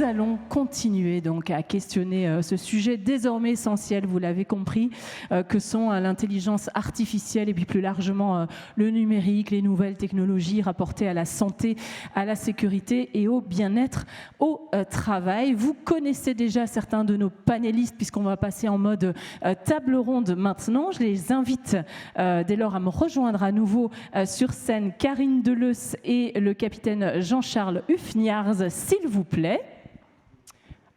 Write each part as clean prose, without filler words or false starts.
Nous allons continuer donc à questionner ce sujet désormais essentiel, vous l'avez compris, que sont l'intelligence artificielle et puis plus largement le numérique, les nouvelles technologies rapportées à la santé, à la sécurité et au bien-être au travail. Vous connaissez déjà certains de nos panélistes puisqu'on va passer en mode table ronde maintenant. Je les invite dès lors à me rejoindre à nouveau sur scène. Karine Deleusse et le capitaine Jean-Charles Hufniarz, s'il vous plaît.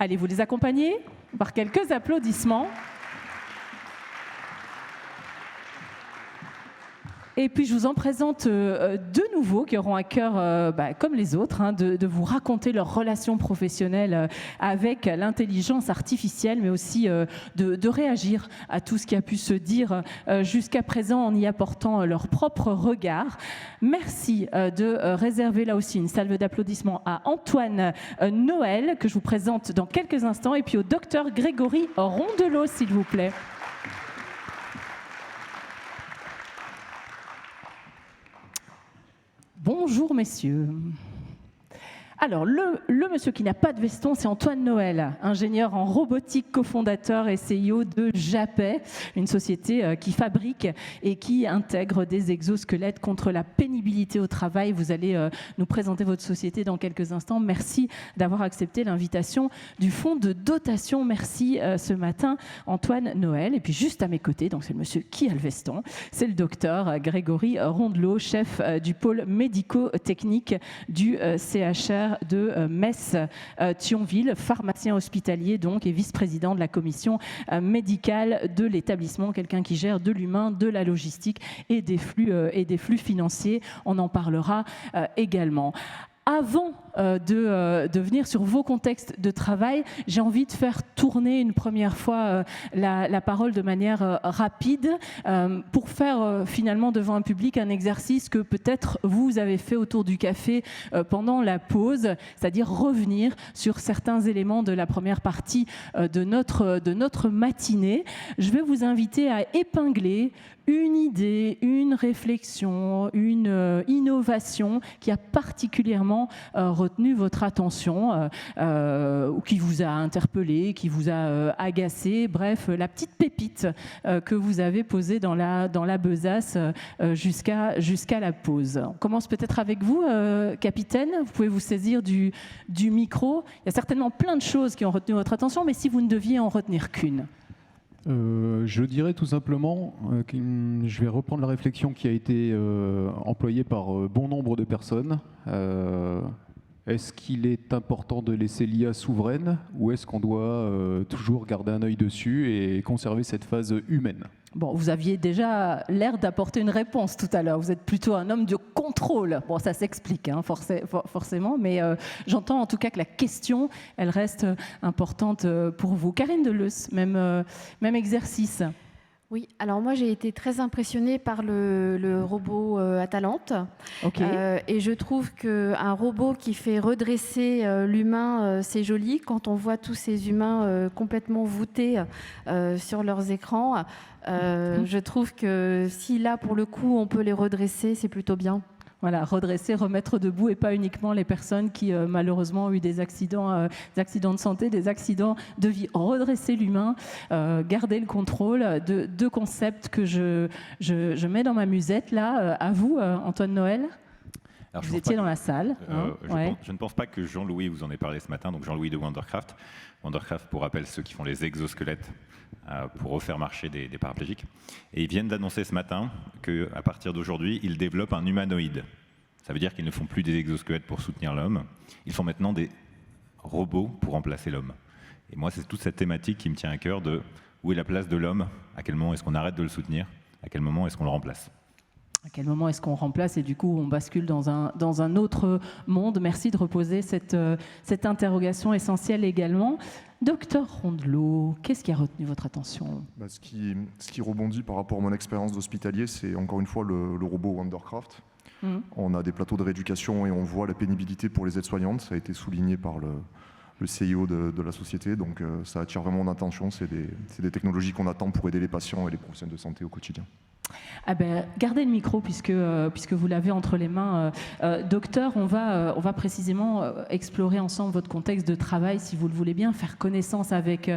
Allez, vous les accompagner par quelques applaudissements. Et puis je vous en présente deux nouveaux qui auront à cœur, comme les autres, de vous raconter leur relation professionnelle avec l'intelligence artificielle, mais aussi de réagir à tout ce qui a pu se dire jusqu'à présent en y apportant leur propre regard. Merci de réserver là aussi une salve d'applaudissements à Antoine Noël, que je vous présente dans quelques instants, et puis au docteur Grégory Rondelot, s'il vous plaît. Bonjour messieurs. Alors, le monsieur qui n'a pas de veston, c'est Antoine Noël, ingénieur en robotique, cofondateur et CEO de Japet, une société qui fabrique et qui intègre des exosquelettes contre la pénibilité au travail. Vous allez nous présenter votre société dans quelques instants. Merci d'avoir accepté l'invitation du fonds de dotation. Merci ce matin, Antoine Noël. Et puis juste à mes côtés, donc c'est le monsieur qui a le veston, c'est le docteur Grégory Rondelot, chef du pôle médico-technique du CHR de Metz-Thionville, pharmacien hospitalier donc et vice-président de la commission médicale de l'établissement, quelqu'un qui gère de l'humain, de la logistique et des flux financiers. On en parlera également. Avant de venir sur vos contextes de travail, j'ai envie de faire tourner une première fois la parole de manière rapide pour faire finalement devant un public un exercice que peut-être vous avez fait autour du café pendant la pause, c'est-à-dire revenir sur certains éléments de la première partie de notre matinée. Je vais vous inviter à épingler une idée, une réflexion, une innovation qui a particulièrement retenu votre attention, ou qui vous a interpellé, qui vous a agacé, bref, la petite pépite que vous avez posée dans la besace jusqu'à la pause. On commence peut-être avec vous, capitaine. Vous pouvez vous saisir du micro. Il y a certainement plein de choses qui ont retenu votre attention, mais si vous ne deviez en retenir qu'une. Je dirais tout simplement que je vais reprendre la réflexion qui a été employée par bon nombre de personnes. Est-ce qu'il est important de laisser l'IA souveraine ou est-ce qu'on doit toujours garder un œil dessus et conserver cette phase humaine ? Bon, vous aviez déjà l'air d'apporter une réponse tout à l'heure. Vous êtes plutôt un homme de contrôle. Bon, ça s'explique forcément, mais j'entends en tout cas que la question, elle reste importante pour vous. Karine Deleusse, même exercice. Oui, alors moi j'ai été très impressionnée par le robot Atalante. Okay. Et je trouve qu'un robot qui fait redresser l'humain, c'est joli. Quand on voit tous ces humains complètement voûtés sur leurs écrans, je trouve que si là pour le coup on peut les redresser, c'est plutôt bien. Voilà, redresser, remettre debout et pas uniquement les personnes qui malheureusement ont eu des accidents de santé, des accidents de vie. Redresser l'humain, garder le contrôle, deux concepts que je mets dans ma musette là. À vous, Antoine Noël. Alors, vous étiez dans la salle. Je ne pense pas que Jean-Louis vous en ait parlé ce matin, donc Jean-Louis de Wondercraft. Wondercraft, pour rappel, ceux qui font les exosquelettes pour refaire marcher des paraplégiques. Et ils viennent d'annoncer ce matin qu'à partir d'aujourd'hui, ils développent un humanoïde. Ça veut dire qu'ils ne font plus des exosquelettes pour soutenir l'homme. Ils font maintenant des robots pour remplacer l'homme. Et moi, c'est toute cette thématique qui me tient à cœur de où est la place de l'homme, à quel moment est-ce qu'on arrête de le soutenir, à quel moment est-ce qu'on le remplace. À quel moment est-ce qu'on remplace et du coup on bascule dans un autre monde. Merci de reposer cette interrogation essentielle également. Docteur Rondelot, qu'est-ce qui a retenu votre attention ? Ce qui rebondit par rapport à mon expérience d'hospitalier, c'est encore une fois le robot Wondercraft. On a des plateaux de rééducation et on voit la pénibilité pour les aides-soignantes. Ça a été souligné par le CIO de la société, donc ça attire vraiment mon attention. C'est des technologies qu'on attend pour aider les patients et les professionnels de santé au quotidien. Gardez le micro puisque vous l'avez entre les mains. Docteur, on va précisément explorer ensemble votre contexte de travail, si vous le voulez bien, faire connaissance avec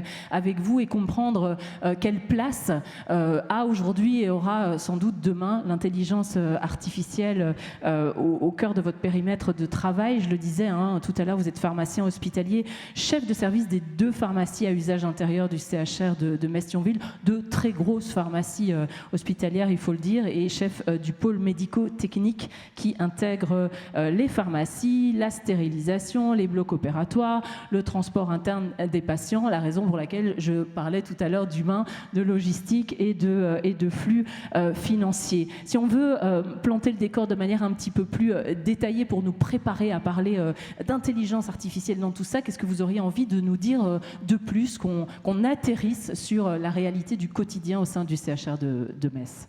vous et comprendre quelle place a aujourd'hui et aura sans doute demain l'intelligence artificielle au cœur de votre périmètre de travail. Je le disais tout à l'heure, vous êtes pharmacien hospitalier, chef de service des 2 pharmacies à usage intérieur du CHR de Metz-Thionville, 2 très grosses pharmacies hospitalières, il faut le dire, et chef du pôle médico-technique qui intègre les pharmacies, la stérilisation, les blocs opératoires, le transport interne des patients, la raison pour laquelle je parlais tout à l'heure d'humain, de logistique et de flux financiers. Si on veut planter le décor de manière un petit peu plus détaillée pour nous préparer à parler d'intelligence artificielle dans tout ça, qu'est-ce que vous auriez envie de nous dire de plus, qu'on atterrisse sur la réalité du quotidien au sein du CHR de Metz?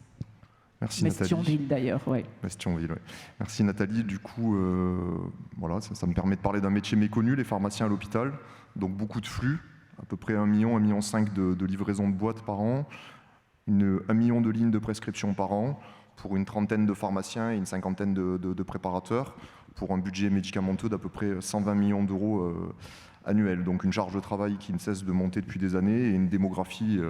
Merci Metz-Thionville d'ailleurs, oui. Metz-Thionville, oui. Merci Nathalie. Du coup, voilà, ça me permet de parler d'un métier méconnu, les pharmaciens à l'hôpital. Donc beaucoup de flux, à peu près 1 million, 1,5 million de livraisons de boîtes par an, 1 million de lignes de prescription par an, pour une 30aine de pharmaciens et une 50aine de préparateurs, pour un budget médicamenteux d'à peu près 120 millions d'euros annuels. Donc une charge de travail qui ne cesse de monter depuis des années et une démographie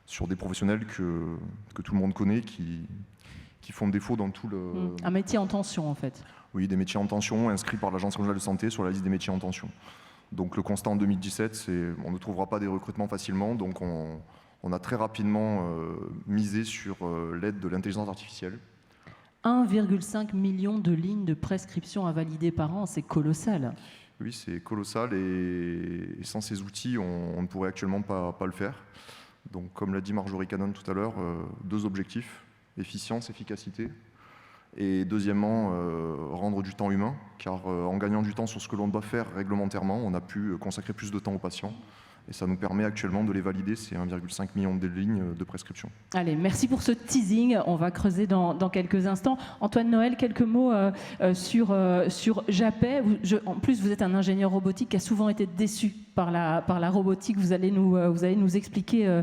sur des professionnels que tout le monde connaît, qui font défaut dans tout le... Un métier en tension, en fait. Oui, des métiers en tension, inscrits par l'Agence régionale de santé sur la liste des métiers en tension. Donc le constat en 2017, c'est on ne trouvera pas des recrutements facilement, donc on a très rapidement misé sur l'aide de l'intelligence artificielle. 1,5 million de lignes de prescription à valider par an, c'est colossal. Oui, c'est colossal, et sans ces outils, on ne pourrait actuellement pas le faire. Donc, comme l'a dit Marjorie Cannon tout à l'heure, 2 objectifs, efficience, efficacité, et deuxièmement, rendre du temps humain, car en gagnant du temps sur ce que l'on doit faire réglementairement, on a pu consacrer plus de temps aux patients. Et ça nous permet actuellement de les valider, ces 1,5 million de lignes de prescription. Allez, merci pour ce teasing. On va creuser dans quelques instants. Antoine Noël, quelques mots sur Japet. En plus, vous êtes un ingénieur robotique qui a souvent été déçu par la robotique. Vous allez nous expliquer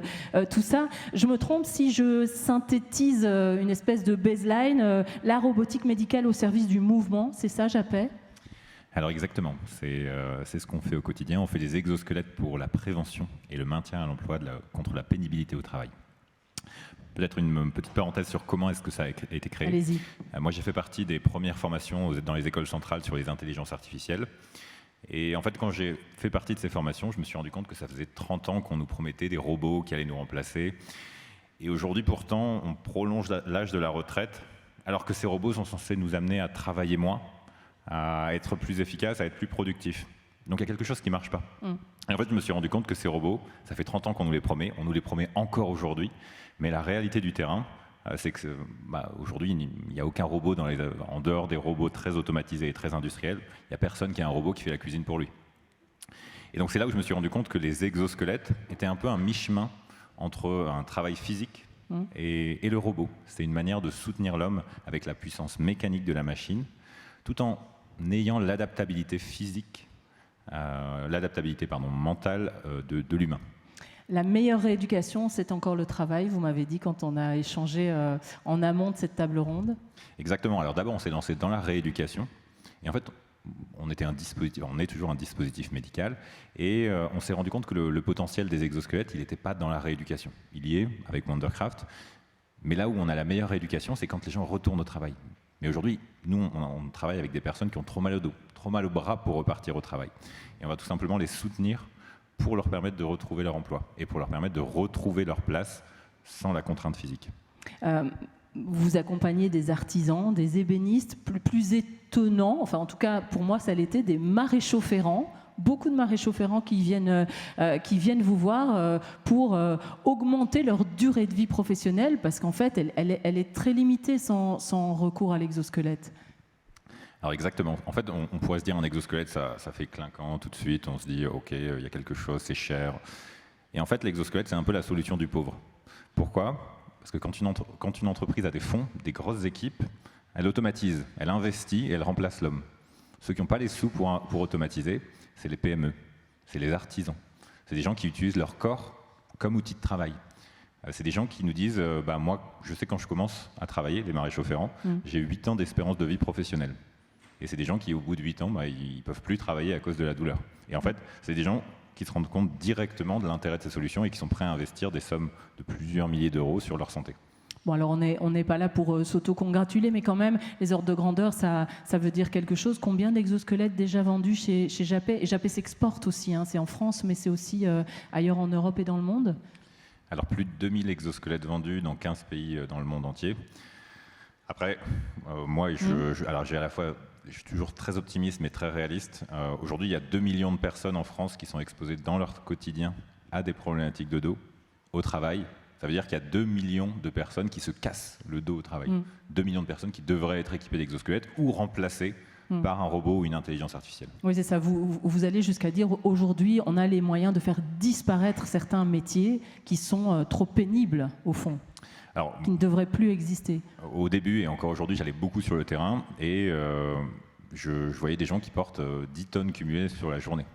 tout ça. Je me trompe si je synthétise une espèce de baseline, la robotique médicale au service du mouvement, c'est ça, Japet ? Alors exactement, c'est ce qu'on fait au quotidien. On fait des exosquelettes pour la prévention et le maintien à l'emploi contre la pénibilité au travail. Peut-être une petite parenthèse sur comment est-ce que ça a été créé. Allez-y. Moi, j'ai fait partie des premières formations dans les écoles centrales sur les intelligences artificielles. Et en fait, quand j'ai fait partie de ces formations, je me suis rendu compte que ça faisait 30 ans qu'on nous promettait des robots qui allaient nous remplacer. Et aujourd'hui, pourtant, on prolonge l'âge de la retraite, alors que ces robots sont censés nous amener à travailler moins, à être plus efficace, à être plus productif. Donc il y a quelque chose qui ne marche pas. Et en fait, je me suis rendu compte que ces robots, ça fait 30 ans qu'on nous les promet, on nous les promet encore aujourd'hui, mais la réalité du terrain, c'est que aujourd'hui, il n'y a aucun robot en dehors des robots très automatisés et très industriels, il n'y a personne qui a un robot qui fait la cuisine pour lui. Et donc c'est là où je me suis rendu compte que les exosquelettes étaient un peu un mi-chemin entre un travail physique et le robot. C'est une manière de soutenir l'homme avec la puissance mécanique de la machine, tout en ayant l'adaptabilité physique, mentale de l'humain. La meilleure rééducation, c'est encore le travail, vous m'avez dit quand on a échangé en amont de cette table ronde. Exactement. Alors d'abord, on s'est lancé dans la rééducation. Et en fait, on est toujours un dispositif médical. Et on s'est rendu compte que le potentiel des exosquelettes, il n'était pas dans la rééducation. Il y est avec Wondercraft. Mais là où on a la meilleure rééducation, c'est quand les gens retournent au travail. Mais aujourd'hui, nous, on travaille avec des personnes qui ont trop mal au dos, trop mal au bras pour repartir au travail. Et on va tout simplement les soutenir pour leur permettre de retrouver leur emploi et pour leur permettre de retrouver leur place sans la contrainte physique. Vous accompagnez des artisans, des ébénistes, plus étonnants, enfin en tout cas pour moi ça l'était, des maréchaux ferrants. Beaucoup de maréchaux ferrants qui viennent vous voir pour augmenter leur durée de vie professionnelle, parce qu'en fait, elle est très limitée sans recours à l'exosquelette. Alors exactement. En fait, on pourrait se dire un exosquelette, ça fait clinquant tout de suite. On se dit, OK, il y a quelque chose, c'est cher. Et en fait, l'exosquelette, c'est un peu la solution du pauvre. Pourquoi ? Parce que quand une entreprise a des fonds, des grosses équipes, elle automatise, elle investit et elle remplace l'homme. Ceux qui n'ont pas les sous pour automatiser, c'est les PME, c'est les artisans. C'est des gens qui utilisent leur corps comme outil de travail. C'est des gens qui nous disent moi, je sais quand je commence à travailler, les maréchaux ferrants, j'ai 8 ans d'espérance de vie professionnelle. Et c'est des gens qui, au bout de 8 ans, ils ne peuvent plus travailler à cause de la douleur. Et en fait, c'est des gens qui se rendent compte directement de l'intérêt de ces solutions et qui sont prêts à investir des sommes de plusieurs milliers d'euros sur leur santé. Bon, alors on n'est pas là pour s'auto-congratuler, mais quand même, les ordres de grandeur, ça veut dire quelque chose. Combien d'exosquelettes déjà vendus chez Japet? Et Japet s'exporte aussi, hein. C'est en France, mais c'est aussi ailleurs en Europe et dans le monde. Alors plus de 2000 exosquelettes vendus dans 15 pays dans le monde entier. Après, moi, alors j'ai à la fois, je suis toujours très optimiste mais très réaliste. Aujourd'hui, il y a 2 millions de personnes en France qui sont exposées dans leur quotidien à des problématiques de dos au travail. Ça veut dire qu'il y a 2 millions de personnes qui se cassent le dos au travail. 2 millions de personnes qui devraient être équipées d'exosquelettes ou remplacées par un robot ou une intelligence artificielle. Oui, c'est ça. Vous allez jusqu'à dire aujourd'hui, on a les moyens de faire disparaître certains métiers qui sont trop pénibles, au fond, alors, qui ne devraient plus exister. Au début, et encore aujourd'hui, j'allais beaucoup sur le terrain et je voyais des gens qui portent 10 tonnes cumulées sur la journée.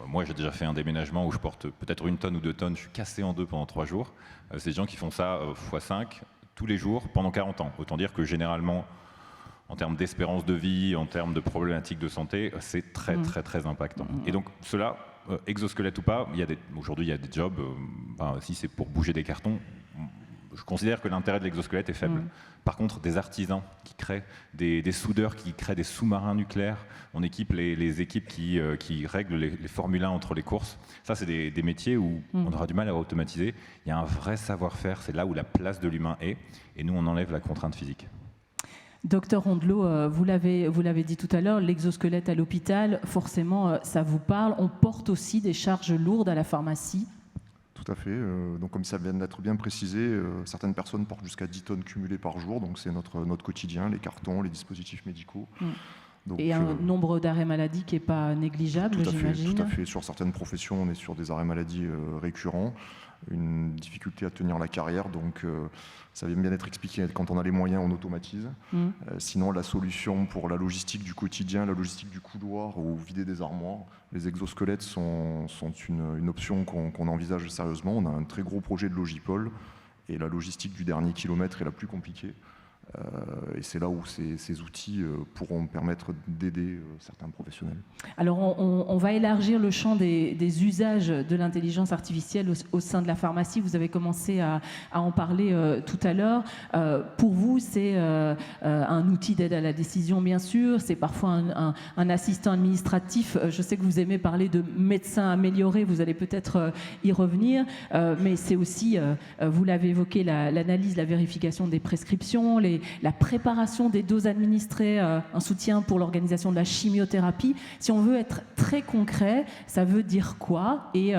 Moi, j'ai déjà fait un déménagement où je porte peut-être 1 tonne ou 2 tonnes, je suis cassé en deux pendant 3 jours. C'est des gens qui font ça x5 tous les jours pendant 40 ans. Autant dire que généralement, en termes d'espérance de vie, en termes de problématiques de santé, c'est très impactant. Et donc cela, exosquelette ou pas, aujourd'hui il y a des jobs, si c'est pour bouger des cartons, je considère que l'intérêt de l'exosquelette est faible. Par contre, des artisans qui créent, des soudeurs qui créent des sous-marins nucléaires, on équipe les équipes qui règlent les Formule 1 entre les courses. Ça, c'est des métiers où on aura du mal à automatiser. Il y a un vrai savoir-faire, c'est là où la place de l'humain est, et nous, on enlève la contrainte physique. Docteur Rondelot, vous l'avez dit tout à l'heure, l'exosquelette à l'hôpital, forcément, ça vous parle. On porte aussi des charges lourdes à la pharmacie. Tout à fait. Donc, comme ça vient d'être bien précisé, certaines personnes portent jusqu'à 10 tonnes cumulées par jour. Donc, c'est notre quotidien, les cartons, les dispositifs médicaux. Donc, et un nombre d'arrêts maladie qui n'est pas négligeable, j'imagine. Tout à fait. Sur certaines professions, on est sur des arrêts maladie récurrents, une difficulté à tenir la carrière. Donc, ça vient bien d'être expliqué. Quand on a les moyens, on automatise. Sinon, la solution pour la logistique du quotidien, la logistique du couloir ou vider des armoires, les exosquelettes sont une option qu'on envisage sérieusement. On a un très gros projet de Logipol et la logistique du dernier kilomètre est la plus compliquée. Et c'est là où ces outils pourront permettre d'aider certains professionnels. Alors on va élargir le champ des usages de l'intelligence artificielle au sein de la pharmacie. Vous avez commencé à en parler tout à l'heure. Pour vous, c'est un outil d'aide à la décision, bien sûr. C'est parfois un assistant administratif. Je sais que vous aimez parler de médecin amélioré. Vous allez peut-être y revenir. Mais c'est aussi, vous l'avez évoqué, l'analyse, la vérification des prescriptions, la préparation des doses administrées, un soutien pour l'organisation de la chimiothérapie. Si on veut être très concret, ça veut dire quoi et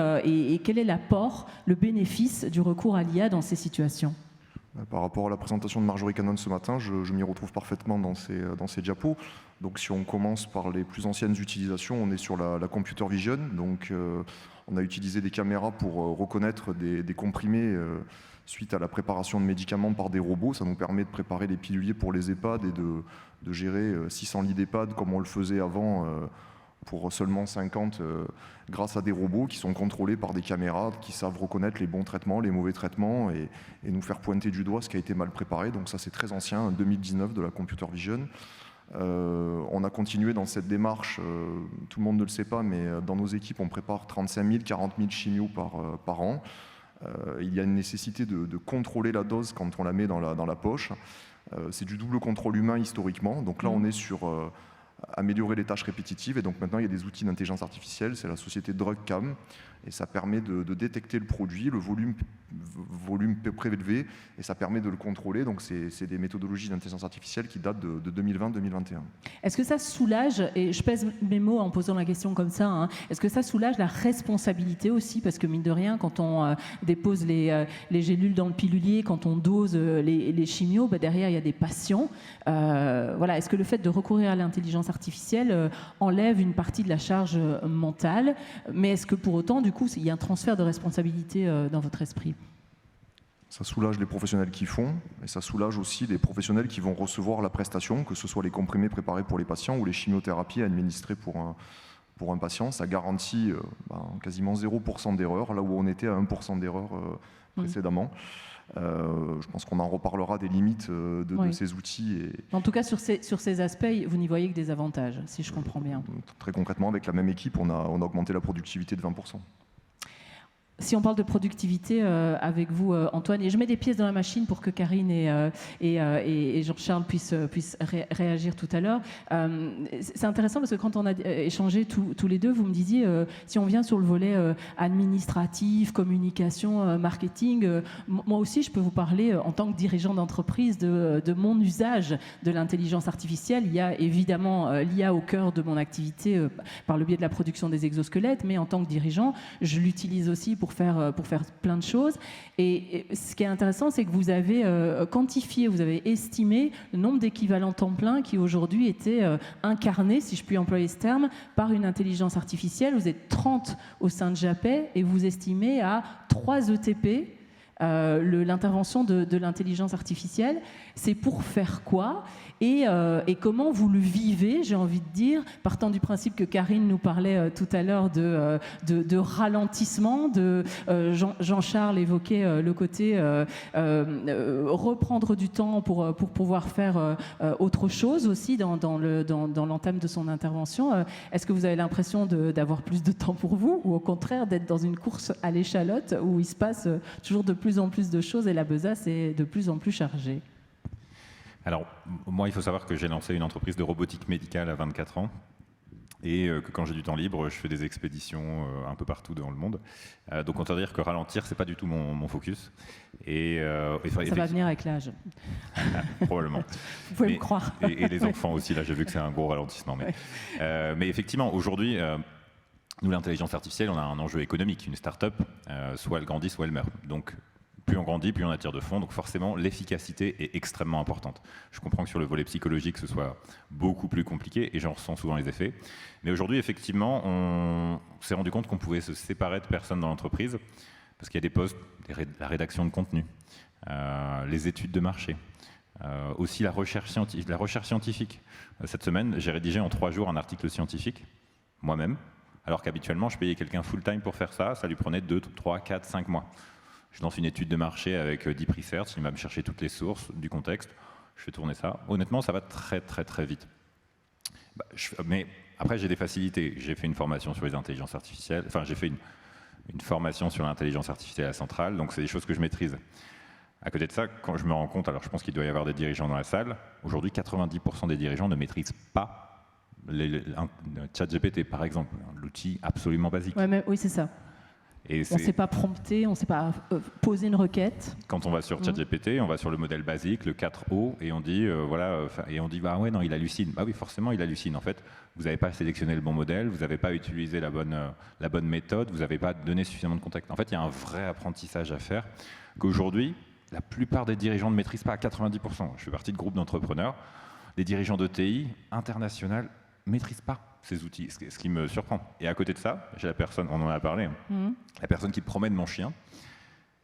quel est l'apport, le bénéfice du recours à l'IA dans ces situations? Par rapport à la présentation de Marjorie Cannon ce matin, je m'y retrouve parfaitement dans ces diapos. Donc si on commence par les plus anciennes utilisations, on est sur la computer vision. Donc on a utilisé des caméras pour reconnaître des comprimés suite à la préparation de médicaments par des robots. Ça nous permet de préparer les piluliers pour les EHPAD et de gérer 600 lits d'EHPAD comme on le faisait avant pour seulement 50 grâce à des robots qui sont contrôlés par des caméras qui savent reconnaître les bons traitements, les mauvais traitements et nous faire pointer du doigt ce qui a été mal préparé. Donc ça c'est très ancien, 2019 de la computer vision. On a continué dans cette démarche, tout le monde ne le sait pas, mais dans nos équipes on prépare 35 000, 40 000 chimios par an. Il y a une nécessité de contrôler la dose quand on la met dans la poche. C'est du double contrôle humain historiquement. Donc là, on est sur améliorer les tâches répétitives. Et donc maintenant, il y a des outils d'intelligence artificielle. C'est la société DrugCam. Et ça permet de détecter le produit, le volume prélevé, et ça permet de le contrôler. Donc c'est des méthodologies d'intelligence artificielle qui datent de 2020-2021. Est-ce que ça soulage, et je pèse mes mots en posant la question comme ça, hein, est-ce que ça soulage la responsabilité aussi? Parce que mine de rien, quand on dépose les gélules dans le pilulier, quand on dose les chimios, derrière il y a des patients. Voilà. Est-ce que le fait de recourir à l'intelligence artificielle enlève une partie de la charge mentale? Mais est-ce que pour autant, du coup, il y a un transfert de responsabilité dans votre esprit? Ça soulage les professionnels qui font, et ça soulage aussi les professionnels qui vont recevoir la prestation, que ce soit les comprimés préparés pour les patients ou les chimiothérapies administrées pour un patient. Ça garantit quasiment 0% d'erreur, là où on était à 1% d'erreur précédemment. Je pense qu'on en reparlera des limites de ces outils. En tout cas, sur ces aspects, vous n'y voyez que des avantages, si je comprends bien. Très concrètement, avec la même équipe, on a augmenté la productivité de 20%. Si on parle de productivité avec vous, Antoine, et je mets des pièces dans la machine pour que Karine et Jean-Charles puissent réagir tout à l'heure. C'est intéressant parce que quand on a échangé tous les deux, vous me disiez, si on vient sur le volet administratif, communication, marketing, moi aussi je peux vous parler en tant que dirigeant d'entreprise de mon usage de l'intelligence artificielle. Il y a évidemment l'IA au cœur de mon activité par le biais de la production des exosquelettes, mais en tant que dirigeant, je l'utilise aussi pour faire plein de choses. Et ce qui est intéressant, c'est que vous avez quantifié, vous avez estimé le nombre d'équivalents temps plein qui aujourd'hui étaient incarnés, si je puis employer ce terme, par une intelligence artificielle. Vous êtes 30 au sein de Japet et vous estimez à 3 ETP l'intervention de l'intelligence artificielle. C'est pour faire quoi et comment vous le vivez, j'ai envie de dire, partant du principe que Karine nous parlait tout à l'heure de ralentissement, Jean-Charles évoquait le côté reprendre du temps pour pouvoir faire autre chose aussi dans l'entame de son intervention. Est-ce que vous avez l'impression d'avoir plus de temps pour vous ou au contraire d'être dans une course à l'échalote où il se passe toujours de plus en plus de choses et la besace est de plus en plus chargée? Alors, moi, il faut savoir que j'ai lancé une entreprise de robotique médicale à 24 ans et que quand j'ai du temps libre, je fais des expéditions un peu partout dans le monde. Donc, on peut dire que ralentir, c'est pas du tout mon focus. Ça va venir avec l'âge. Probablement. Vous pouvez me croire. Et les enfants aussi, là, j'ai vu que c'est un gros ralentissement. Mais effectivement, aujourd'hui, nous, l'intelligence artificielle, on a un enjeu économique. Une start-up, soit elle grandit, soit elle meurt. Donc, plus on grandit, plus on attire de fonds. Donc forcément, l'efficacité est extrêmement importante. Je comprends que sur le volet psychologique, ce soit beaucoup plus compliqué et j'en ressens souvent les effets. Mais aujourd'hui, effectivement, on s'est rendu compte qu'on pouvait se séparer de personnes dans l'entreprise parce qu'il y a des postes, la rédaction de contenu, les études de marché, aussi la recherche scientifique. Cette semaine, j'ai rédigé en 3 jours un article scientifique, moi-même, alors qu'habituellement, je payais quelqu'un full-time pour faire ça. Ça lui prenait 2, 3, 4, 5 mois. Je lance une étude de marché avec Deep Research, il va me chercher toutes les sources du contexte, je fais tourner ça. Honnêtement, ça va très très très vite. Mais après, j'ai des facilités. J'ai fait une formation sur les intelligences artificielles, enfin j'ai fait une formation sur l'intelligence artificielle à la centrale, donc c'est des choses que je maîtrise. À côté de ça, quand je me rends compte, alors je pense qu'il doit y avoir des dirigeants dans la salle, aujourd'hui 90% des dirigeants ne maîtrisent pas ChatGPT par exemple, l'outil absolument basique. Oui, c'est ça. On ne sait pas prompter, on ne sait pas poser une requête. Quand on va sur ChatGPT, on va sur le modèle basique, le 4O, et on dit ah ouais non, il hallucine. Bah oui, forcément il hallucine. En fait, vous n'avez pas sélectionné le bon modèle, vous n'avez pas utilisé la bonne méthode, vous n'avez pas donné suffisamment de contexte. En fait, il y a un vrai apprentissage à faire qu'aujourd'hui, la plupart des dirigeants ne maîtrisent pas à 90%. Je fais partie de groupes d'entrepreneurs, les dirigeants de TI internationales ne maîtrisent pas ces outils, ce qui me surprend. Et à côté de ça, j'ai la personne, on en a parlé, la personne qui promène mon chien,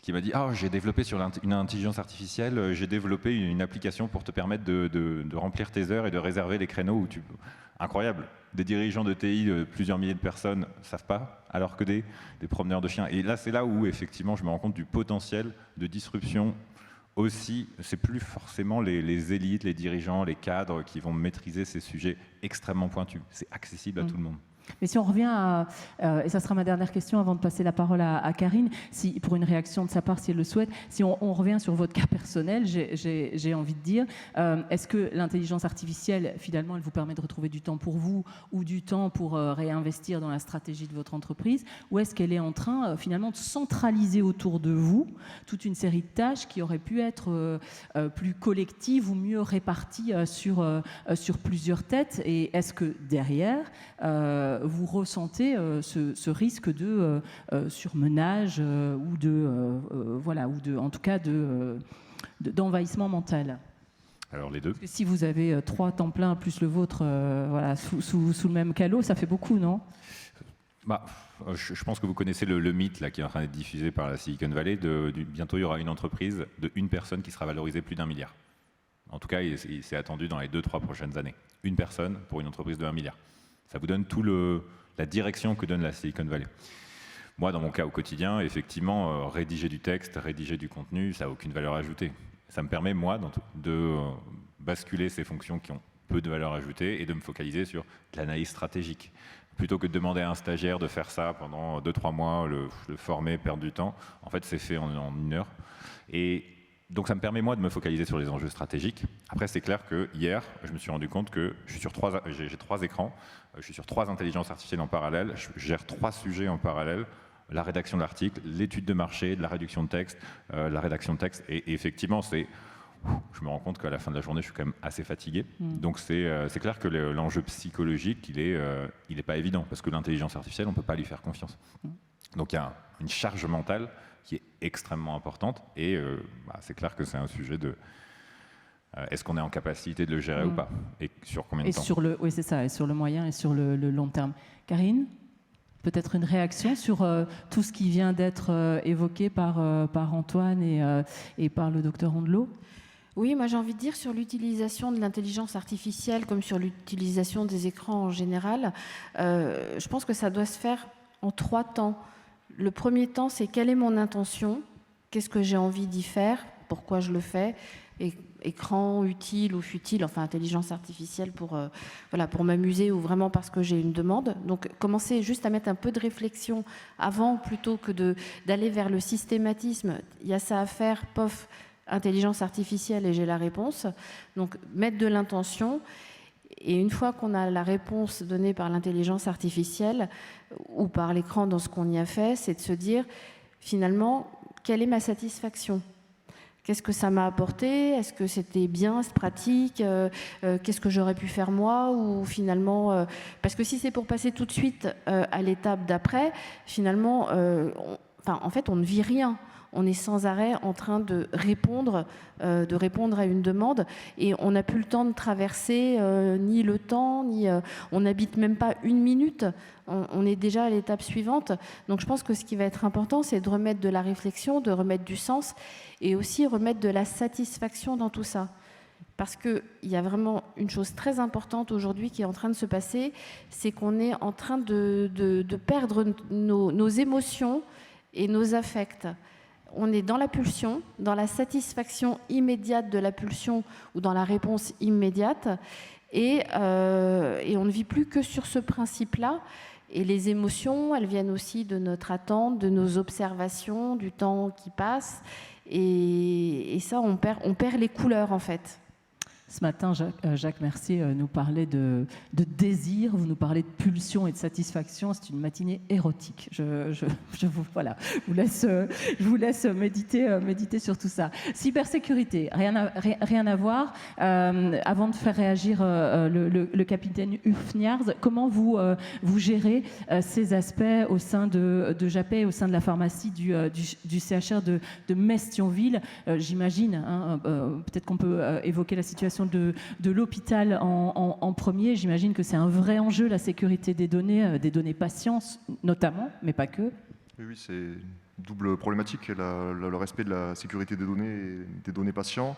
qui m'a dit « Ah, j'ai développé sur une intelligence artificielle, j'ai développé une application pour te permettre de remplir tes heures et de réserver les créneaux où tu... » Incroyable. Des dirigeants de TI, plusieurs milliers de personnes ne savent pas, alors que des promeneurs de chiens. Et là, c'est là où, effectivement, je me rends compte du potentiel de disruption aussi. C'est plus forcément les élites, les dirigeants, les cadres qui vont maîtriser ces sujets extrêmement pointus. C'est accessible à tout le monde. Mais si on revient à, et ça sera ma dernière question avant de passer la parole à Karine, pour une réaction de sa part si elle le souhaite, si on revient sur votre cas personnel, j'ai envie de dire, est-ce que l'intelligence artificielle, finalement, elle vous permet de retrouver du temps pour vous ou du temps pour réinvestir dans la stratégie de votre entreprise, ou est-ce qu'elle est en train, finalement, de centraliser autour de vous toute une série de tâches qui auraient pu être plus collectives ou mieux réparties sur plusieurs têtes, et est-ce que derrière, vous ressentez ce risque de surmenage ou en tout cas d'envahissement mental? Alors les deux. Parce que si vous avez 3 temps pleins plus le vôtre sous le même calot, ça fait beaucoup, non? Je pense que vous connaissez le mythe là, qui est en train d'être diffusé par la Silicon Valley. Bientôt, il y aura une entreprise de une personne qui sera valorisée plus d'1 milliard. En tout cas, il s'est attendu dans les 2-3 prochaines années. Une personne pour une entreprise de 1 milliard. Ça vous donne la direction que donne la Silicon Valley. Moi, dans mon cas au quotidien, effectivement, rédiger du texte, rédiger du contenu, ça n'a aucune valeur ajoutée. Ça me permet, moi, de basculer ces fonctions qui ont peu de valeur ajoutée et de me focaliser sur l'analyse stratégique. Plutôt que de demander à un stagiaire de faire ça pendant 2-3 mois, le former, perdre du temps, en fait, c'est fait en 1 heure. Et donc, ça me permet, moi, de me focaliser sur les enjeux stratégiques. Après, c'est clair que hier, je me suis rendu compte que j'ai 3 écrans, je suis sur 3 intelligences artificielles en parallèle, je gère 3 sujets en parallèle, la rédaction de l'article, l'étude de marché, de la réduction de texte, et effectivement, je me rends compte qu'à la fin de la journée, je suis quand même assez fatigué. Donc c'est clair que l'enjeu psychologique, il est pas évident, parce que l'intelligence artificielle, on ne peut pas lui faire confiance. Donc il y a une charge mentale qui est extrêmement importante, et c'est clair que c'est un sujet de est-ce qu'on est en capacité de le gérer ou pas, et sur combien de temps. Oui, c'est ça, et sur le moyen et sur le long terme. Karine, peut-être une réaction sur tout ce qui vient d'être évoqué par Antoine et par le docteur Rondelot? Oui, moi j'ai envie de dire sur l'utilisation de l'intelligence artificielle comme sur l'utilisation des écrans en général, je pense que ça doit se faire en 3 temps. Le premier temps, c'est quelle est mon intention, qu'est-ce que j'ai envie d'y faire, pourquoi je le fais, écran utile ou futile, enfin intelligence artificielle pour m'amuser ou vraiment parce que j'ai une demande. Donc commencer juste à mettre un peu de réflexion avant plutôt que d'aller vers le systématisme. Il y a ça à faire, pof, intelligence artificielle et j'ai la réponse. Donc mettre de l'intention, et une fois qu'on a la réponse donnée par l'intelligence artificielle ou par l'écran dans ce qu'on y a fait, c'est de se dire finalement quelle est ma satisfaction, qu'est-ce que ça m'a apporté, est-ce que c'était bien, c'est pratique, qu'est-ce que j'aurais pu faire moi, ou finalement parce que si c'est pour passer tout de suite à l'étape d'après, finalement en fait on ne vit rien. On est sans arrêt en train de répondre à une demande, et on n'a plus le temps de traverser ni le temps, ni on n'habite même pas 1 minute. On est déjà à l'étape suivante. Donc je pense que ce qui va être important, c'est de remettre de la réflexion, de remettre du sens, et aussi remettre de la satisfaction dans tout ça. Parce qu'il y a vraiment une chose très importante aujourd'hui qui est en train de se passer, c'est qu'on est en train de perdre nos émotions et nos affects. On est dans la pulsion, dans la satisfaction immédiate de la pulsion ou dans la réponse immédiate, et on ne vit plus que sur ce principe-là. Et les émotions, elles viennent aussi de notre attente, de nos observations, du temps qui passe, et ça, on perd les couleurs en fait. Ce matin, Jacques Mercier nous parlait de désir, vous nous parlez de pulsion et de satisfaction. C'est une matinée érotique. Je vous laisse méditer sur tout ça. Cybersécurité, rien à voir. Avant de faire réagir le capitaine Hufniars, comment vous gérez ces aspects au sein de Japet, au sein de la pharmacie du CHR de Metz-Thionville? J'imagine, peut-être qu'on peut évoquer la situation de l'hôpital en premier. J'imagine que c'est un vrai enjeu, la sécurité des données patients notamment, mais pas que. Oui, c'est une double problématique, le respect de la sécurité des données et des données patients.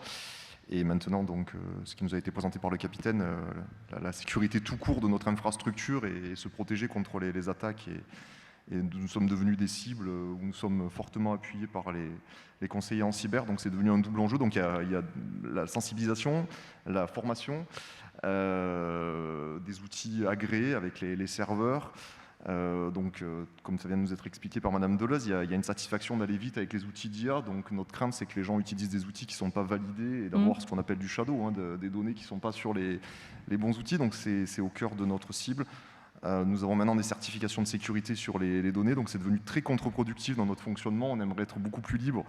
Et maintenant, donc, ce qui nous a été présenté par le capitaine, la sécurité tout court de notre infrastructure et se protéger contre les attaques. Et nous sommes devenus des cibles où nous sommes fortement appuyés par les conseillers en cyber, donc c'est devenu un double enjeu. Donc il y a la sensibilisation, la formation, des outils agréés avec les serveurs. Comme ça vient de nous être expliqué par Madame Deleuze, il y a une satisfaction d'aller vite avec les outils d'IA. Donc notre crainte, c'est que les gens utilisent des outils qui ne sont pas validés et d'avoir ce qu'on appelle du shadow, des données qui ne sont pas sur les bons outils. Donc c'est au cœur de notre cible. Nous avons maintenant des certifications de sécurité sur les données, donc c'est devenu très contre-productif dans notre fonctionnement. On aimerait être beaucoup plus libre,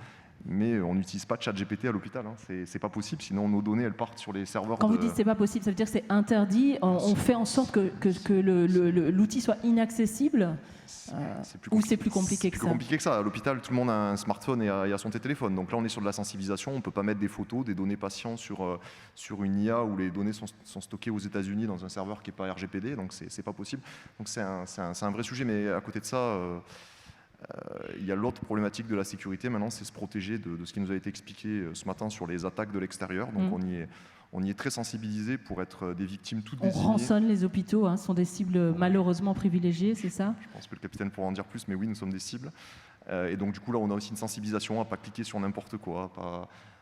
mais on n'utilise pas de ChatGPT à l'hôpital. C'est pas possible, sinon nos données elles partent sur les serveurs. Quand vous dites c'est pas possible, ça veut dire que c'est interdit. On fait en sorte que l'outil soit inaccessible. Ou c'est plus compliqué que ça? C'est plus compliqué que ça. À l'hôpital, tout le monde a un smartphone et a son téléphone. Donc là, on est sur de la sensibilisation. On ne peut pas mettre des photos, des données patients sur une IA où les données sont stockées aux États-Unis dans un serveur qui n'est pas RGPD. Donc c'est pas possible. Donc c'est un vrai sujet. Mais à côté de ça, il y a l'autre problématique de la sécurité. Maintenant, c'est se protéger de ce qui nous a été expliqué ce matin sur les attaques de l'extérieur. Donc On y est très sensibilisé pour être des victimes toutes On désignées. rançonne les hôpitaux, hein, sont des cibles malheureusement privilégiées, c'est ça? Je pense que le capitaine pourra en dire plus, mais oui, nous sommes des cibles. Et donc du coup là, on a aussi une sensibilisation à ne pas cliquer sur n'importe quoi,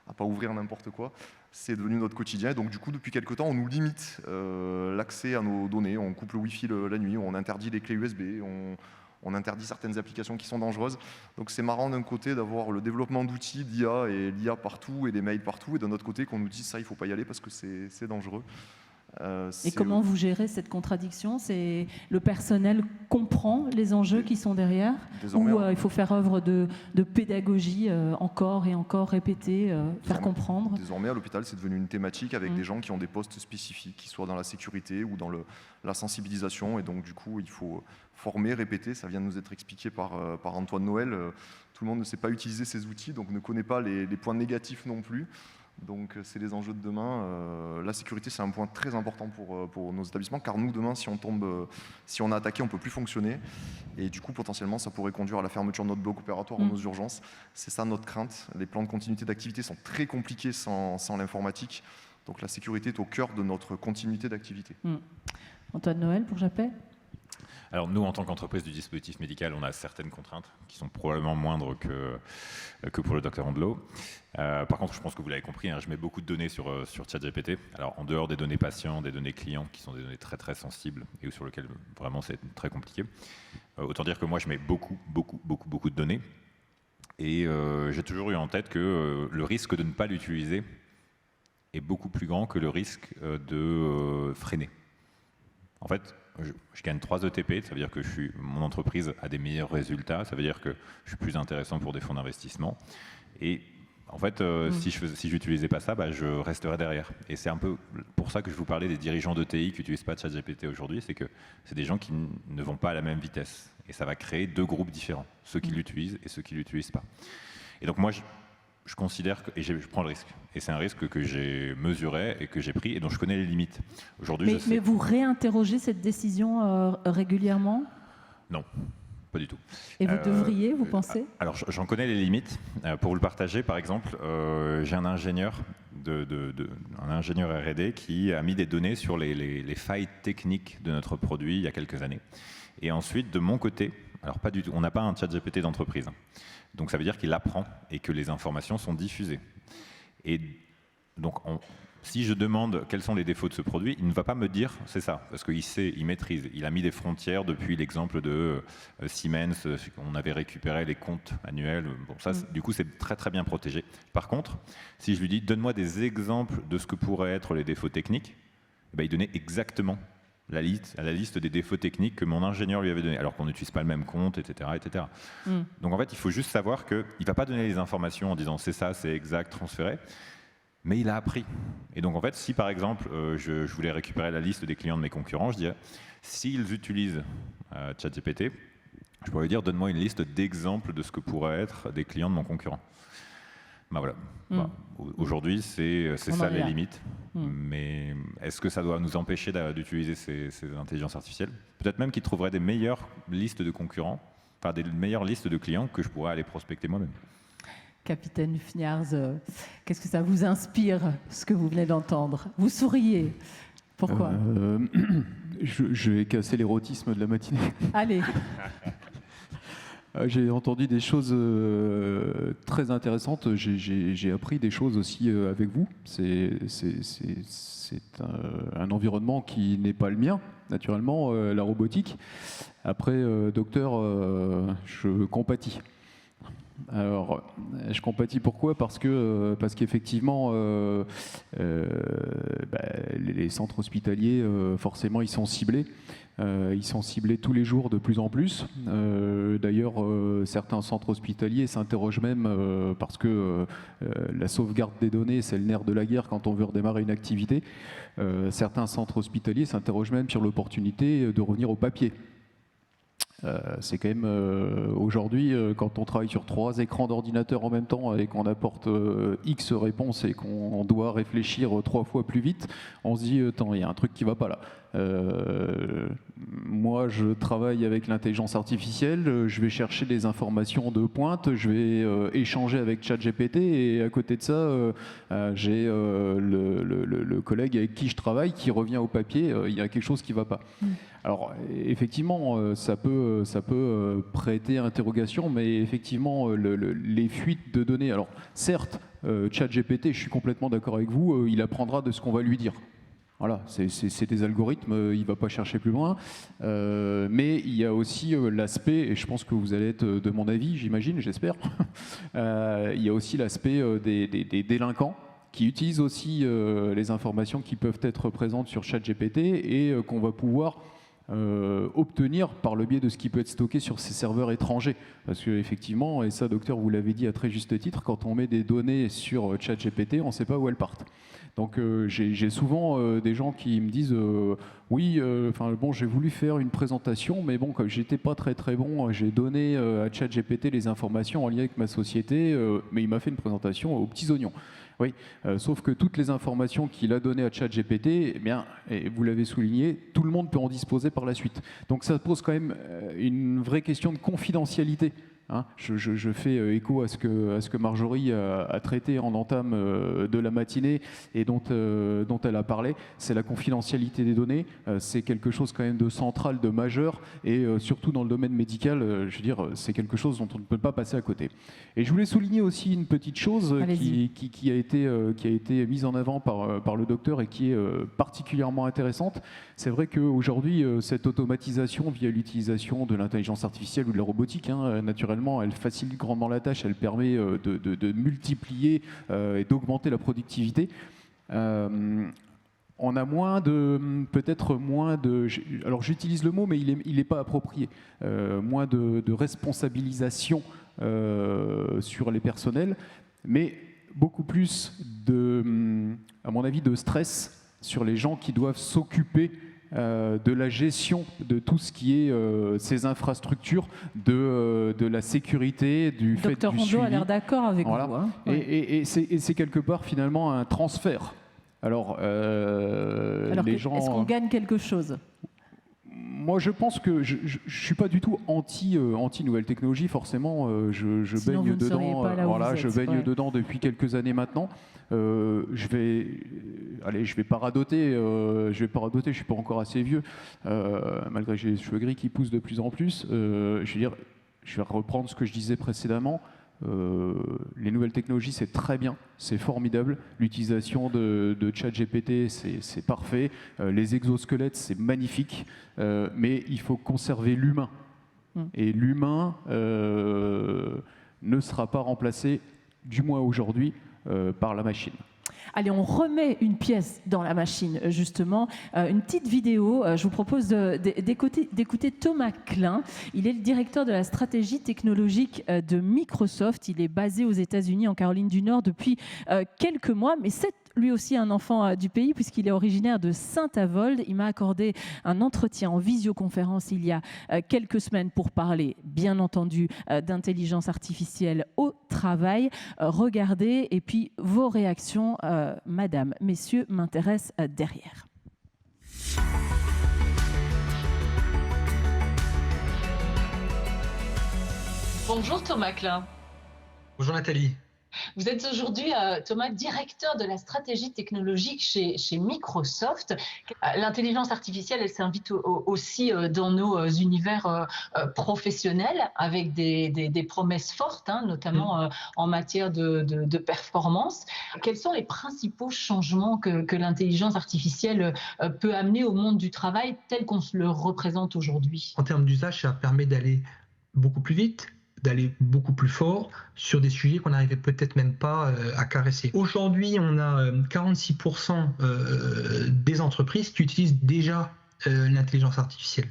à pas ouvrir n'importe quoi. C'est devenu notre quotidien. Et donc du coup, depuis quelques temps, on nous limite l'accès à nos données. On coupe le Wi-Fi la nuit, on interdit les clés USB, on interdit certaines applications qui sont dangereuses. Donc c'est marrant d'un côté d'avoir le développement d'outils d'IA et l'IA partout et des mails partout, et d'un autre côté qu'on nous dit ça, il ne faut pas y aller parce que c'est dangereux. Et comment vous gérez cette contradiction? C'est le personnel comprend les enjeux qui sont derrière, ou il faut faire œuvre de pédagogie encore et encore répéter, faire comprendre? Désormais, à l'hôpital, c'est devenu une thématique avec des gens qui ont des postes spécifiques, qui soient dans la sécurité ou dans la sensibilisation. Et donc, du coup, il faut former, répéter. Ça vient de nous être expliqué par Antoine Noël. Tout le monde ne sait pas utiliser ces outils, donc ne connaît pas les points négatifs non plus. Donc c'est les enjeux de demain. La sécurité, c'est un point très important pour nos établissements, car nous, demain, si on est attaqué, on ne peut plus fonctionner. Et du coup, potentiellement, ça pourrait conduire à la fermeture de notre bloc opératoire ou nos urgences. C'est ça notre crainte. Les plans de continuité d'activité sont très compliqués sans l'informatique. Donc la sécurité est au cœur de notre continuité d'activité. Antoine Noël, pour Japet? Alors nous, en tant qu'entreprise du dispositif médical, on a certaines contraintes qui sont probablement moindres que pour le Dr Ondelot. Par contre, je pense que vous l'avez compris, hein, je mets beaucoup de données sur ChatGPT. Alors en dehors des données patients, des données clients, qui sont des données très très sensibles et sur lesquelles vraiment c'est très compliqué. Autant dire que moi, je mets beaucoup de données. Et j'ai toujours eu en tête que le risque de ne pas l'utiliser est beaucoup plus grand que le risque de freiner. En fait, je gagne 3 ETP, ça veut dire que mon entreprise a des meilleurs résultats, ça veut dire que je suis plus intéressant pour des fonds d'investissement. Et en fait, si je n'utilisais pas ça, je resterais derrière. Et c'est un peu pour ça que je vous parlais des dirigeants d'ETI qui n'utilisent pas de ChatGPT aujourd'hui, c'est que c'est des gens qui ne vont pas à la même vitesse. Et ça va créer 2 groupes différents, ceux qui l'utilisent et ceux qui ne l'utilisent pas. Et donc moi, je considère et je prends le risque. Et c'est un risque que j'ai mesuré et que j'ai pris et dont je connais les limites. Aujourd'hui, mais vous réinterrogez cette décision régulièrement? Non, pas du tout. Et vous devriez, vous pensez? Alors j'en connais les limites. Pour le partager, par exemple, j'ai un ingénieur un ingénieur R&D qui a mis des données sur les failles techniques de notre produit il y a quelques années. Et ensuite, de mon côté, alors pas du tout, on n'a pas un ChatGPT d'entreprise. Donc ça veut dire qu'il apprend et que les informations sont diffusées. Et donc si je demande quels sont les défauts de ce produit, il ne va pas me dire c'est ça, parce qu'il sait, il maîtrise. Il a mis des frontières depuis l'exemple de Siemens, on avait récupéré les comptes annuels. Bon, ça, du coup, c'est très très bien protégé. Par contre, si je lui dis donne-moi des exemples de ce que pourraient être les défauts techniques, il donnait exactement la liste des défauts techniques que mon ingénieur lui avait donné, alors qu'on n'utilise pas le même compte, etc. etc. Donc en fait, il faut juste savoir qu'il ne va pas donner les informations en disant c'est ça, c'est exact, transféré, mais il a appris. Et donc en fait, si par exemple, je voulais récupérer la liste des clients de mes concurrents, je dirais, s'ils utilisent ChatGPT, je pourrais lui dire, donne-moi une liste d'exemples de ce que pourraient être des clients de mon concurrent. Voilà. Aujourd'hui, c'est ça les limites. Mais est-ce que ça doit nous empêcher d'utiliser ces intelligences artificielles? Peut-être même qu'ils trouveraient des meilleures listes de concurrents, enfin des meilleures listes de clients que je pourrais aller prospecter moi-même. Capitaine Fniars, qu'est-ce que ça vous inspire, ce que vous venez d'entendre? Vous souriez. Pourquoi? Je vais casser l'érotisme de la matinée. Allez. J'ai entendu des choses très intéressantes. J'ai appris des choses aussi avec vous. C'est un environnement qui n'est pas le mien, naturellement, la robotique. Après, docteur, je compatis. Alors, je compatis pourquoi? Parce qu'effectivement, les centres hospitaliers, forcément, ils sont ciblés. Ils sont ciblés tous les jours de plus en plus. D'ailleurs, certains centres hospitaliers s'interrogent même parce que la sauvegarde des données, c'est le nerf de la guerre quand on veut redémarrer une activité. Certains centres hospitaliers s'interrogent même sur l'opportunité de revenir au papier. C'est quand même aujourd'hui, quand on travaille sur 3 écrans d'ordinateur en même temps et qu'on apporte X réponses et qu'on doit réfléchir 3 fois plus vite, on se dit attends, il y a un truc qui va pas là. Moi, je travaille avec l'intelligence artificielle, je vais chercher des informations de pointe, je vais échanger avec ChatGPT et à côté de ça, j'ai le collègue avec qui je travaille qui revient au papier, il y a quelque chose qui ne va pas. Alors effectivement, ça peut prêter interrogation, mais effectivement, les fuites de données, alors certes, ChatGPT, je suis complètement d'accord avec vous, il apprendra de ce qu'on va lui dire. Voilà, c'est des algorithmes, il ne va pas chercher plus loin. Mais il y a aussi l'aspect, et je pense que vous allez être de mon avis, j'imagine, j'espère, il y a aussi l'aspect des délinquants qui utilisent aussi les informations qui peuvent être présentes sur ChatGPT et qu'on va pouvoir obtenir par le biais de ce qui peut être stocké sur ces serveurs étrangers. Parce qu'effectivement, et ça, docteur, vous l'avez dit à très juste titre, quand on met des données sur ChatGPT, on ne sait pas où elles partent. Donc j'ai souvent des gens qui me disent oui, bon, j'ai voulu faire une présentation, mais bon, comme j'étais pas très bon, j'ai donné à ChatGPT les informations en lien avec ma société, mais il m'a fait une présentation aux petits oignons. Oui, sauf que toutes les informations qu'il a données à ChatGPT, eh bien, et vous l'avez souligné, tout le monde peut en disposer par la suite. Donc ça pose quand même une vraie question de confidentialité. Hein, je fais écho à ce que Marjorie a traité en entame de la matinée et dont elle a parlé. C'est la confidentialité des données. C'est quelque chose quand même de central, de majeur, et surtout dans le domaine médical, je veux dire, c'est quelque chose dont on ne peut pas passer à côté. Et je voulais souligner aussi une petite chose qui a été mise en avant par le docteur et qui est particulièrement intéressante. C'est vrai qu'aujourd'hui, cette automatisation via l'utilisation de l'intelligence artificielle ou de la robotique, naturellement, elle facilite grandement la tâche, elle permet de multiplier et d'augmenter la productivité. On a peut-être moins de, alors j'utilise le mot, mais il n'est pas approprié, moins de responsabilisation sur les personnels, mais beaucoup plus à mon avis, de stress sur les gens qui doivent s'occuper de la gestion de tout ce qui est ces infrastructures, de la sécurité, du fait du suivi. Docteur Rondeau a l'air d'accord avec vous. Hein. Et c'est quelque part finalement un transfert. Alors les gens... Est-ce qu'on gagne quelque chose ? Moi, je pense que je ne suis pas du tout anti nouvelles technologies. Forcément, je baigne dedans. Je baigne dedans depuis quelques années maintenant. Je vais pas radoter. Je suis pas encore assez vieux, malgré que j'ai les cheveux gris qui poussent de plus en plus. Je vais reprendre ce que je disais précédemment. Les nouvelles technologies, c'est très bien, c'est formidable. L'utilisation de ChatGPT, c'est parfait. Les exosquelettes, c'est magnifique. Mais il faut conserver l'humain. Et l'humain ne sera pas remplacé, du moins aujourd'hui, par la machine. Allez, on remet une pièce dans la machine, justement. Une petite vidéo. Je vous propose d'écouter Thomas Klein. Il est le directeur de la stratégie technologique de Microsoft. Il est basé aux États-Unis, en Caroline du Nord, depuis quelques mois. Mais c'est lui aussi un enfant du pays, puisqu'il est originaire de Saint-Avold. Il m'a accordé un entretien en visioconférence il y a quelques semaines pour parler, bien entendu, d'intelligence artificielle au travail. Regardez, et puis vos réactions, madame, messieurs, m'intéressent derrière. Bonjour Thomas Klein. Bonjour Nathalie. Vous êtes aujourd'hui, Thomas, directeur de la stratégie technologique chez Microsoft. L'intelligence artificielle, elle s'invite aussi dans nos univers professionnels avec des promesses fortes, notamment en matière de performance. Quels sont les principaux changements que l'intelligence artificielle peut amener au monde du travail tel qu'on se le représente aujourd'hui ? En termes d'usage, ça permet d'aller beaucoup plus vite, d'aller beaucoup plus fort sur des sujets qu'on n'arrivait peut-être même pas à caresser. Aujourd'hui, on a 46% des entreprises qui utilisent déjà l'intelligence artificielle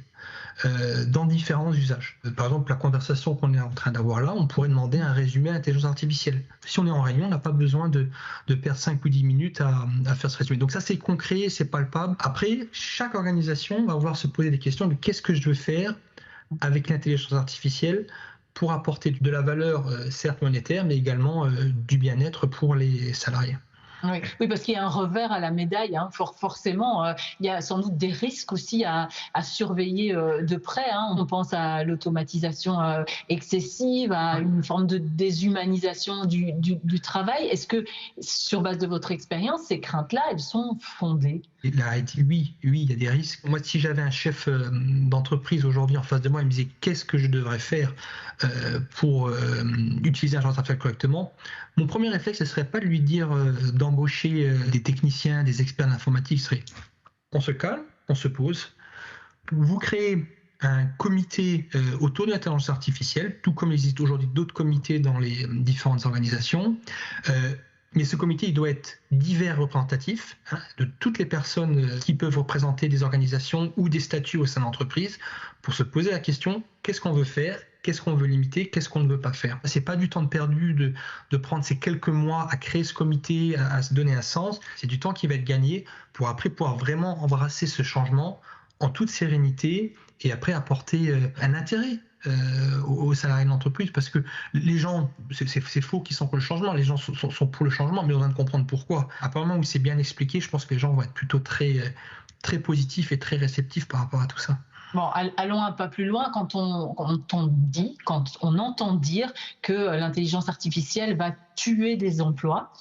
dans différents usages. Par exemple, la conversation qu'on est en train d'avoir là, on pourrait demander un résumé à l'intelligence artificielle. Si on est en réunion, on n'a pas besoin de perdre 5 ou 10 minutes à faire ce résumé. Donc ça, c'est concret, c'est palpable. Après, chaque organisation va pouvoir se poser des questions de qu'est-ce que je veux faire avec l'intelligence artificielle pour apporter de la valeur, certes monétaire, mais également du bien-être pour les salariés. Oui, parce qu'il y a un revers à la médaille. Forcément, il y a sans doute des risques aussi à surveiller de près. On pense à l'automatisation excessive, à une forme de déshumanisation du travail. Est-ce que, sur base de votre expérience, ces craintes-là, elles sont fondées ? Oui, il y a des risques. Moi, si j'avais un chef d'entreprise aujourd'hui en face de moi, il me disait qu'est-ce que je devrais faire pour utiliser l'intelligence artificielle correctement, mon premier réflexe, ce ne serait pas de lui dire d'embaucher des techniciens, des experts d'informatique. Ce serait on se calme, on se pose, vous créez un comité autour de l'intelligence artificielle, tout comme il existe aujourd'hui d'autres comités dans les différentes organisations. Mais ce comité, il doit être divers, représentatif, de toutes les personnes qui peuvent représenter des organisations ou des statuts au sein de l'entreprise, pour se poser la question, qu'est-ce qu'on veut faire ? Qu'est-ce qu'on veut limiter? Qu'est-ce qu'on ne veut pas faire? C'est pas du temps de perdu de prendre ces quelques mois à créer ce comité, à se donner un sens. C'est du temps qui va être gagné pour après pouvoir vraiment embrasser ce changement en toute sérénité et après apporter un intérêt aux salariés de l'entreprise, parce que les gens, c'est faux qu'ils sont pour le changement, les gens sont pour le changement, mais on a de comprendre pourquoi. À partir du moment où c'est bien expliqué, je pense que les gens vont être plutôt très positifs et très réceptifs par rapport à tout ça. Bon, allons un pas plus loin. Quand on entend dire que l'intelligence artificielle va tuer des emplois,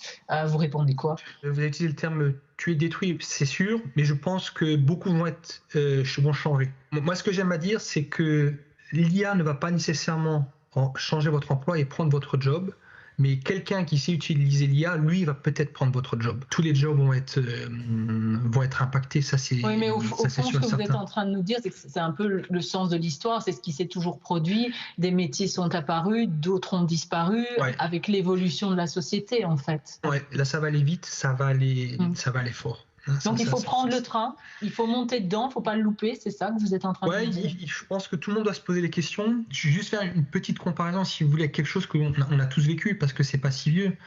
vous répondez quoi? Vous avez utilisé le terme tuer, détruire, c'est sûr, mais je pense que beaucoup vont changer. Moi, ce que j'aime à dire, c'est que l'IA ne va pas nécessairement changer votre emploi et prendre votre job, mais quelqu'un qui sait utiliser l'IA, lui, va peut-être prendre votre job. Tous les jobs vont être impactés, ça c'est. Oui, mais au fond, ce que vous êtes en train de nous dire, c'est que c'est un peu le sens de l'histoire, c'est ce qui s'est toujours produit. Des métiers sont apparus, d'autres ont disparu, avec l'évolution de la société, en fait. Ouais, là ça va aller vite, ça va aller fort. Donc il faut prendre le train, il faut monter dedans, il ne faut pas le louper, c'est ça que vous êtes en train de dire? Je pense que tout le monde doit se poser des questions. Je vais juste faire une petite comparaison, si vous voulez, avec quelque chose qu'on a tous vécu, parce que c'est pas si vieux.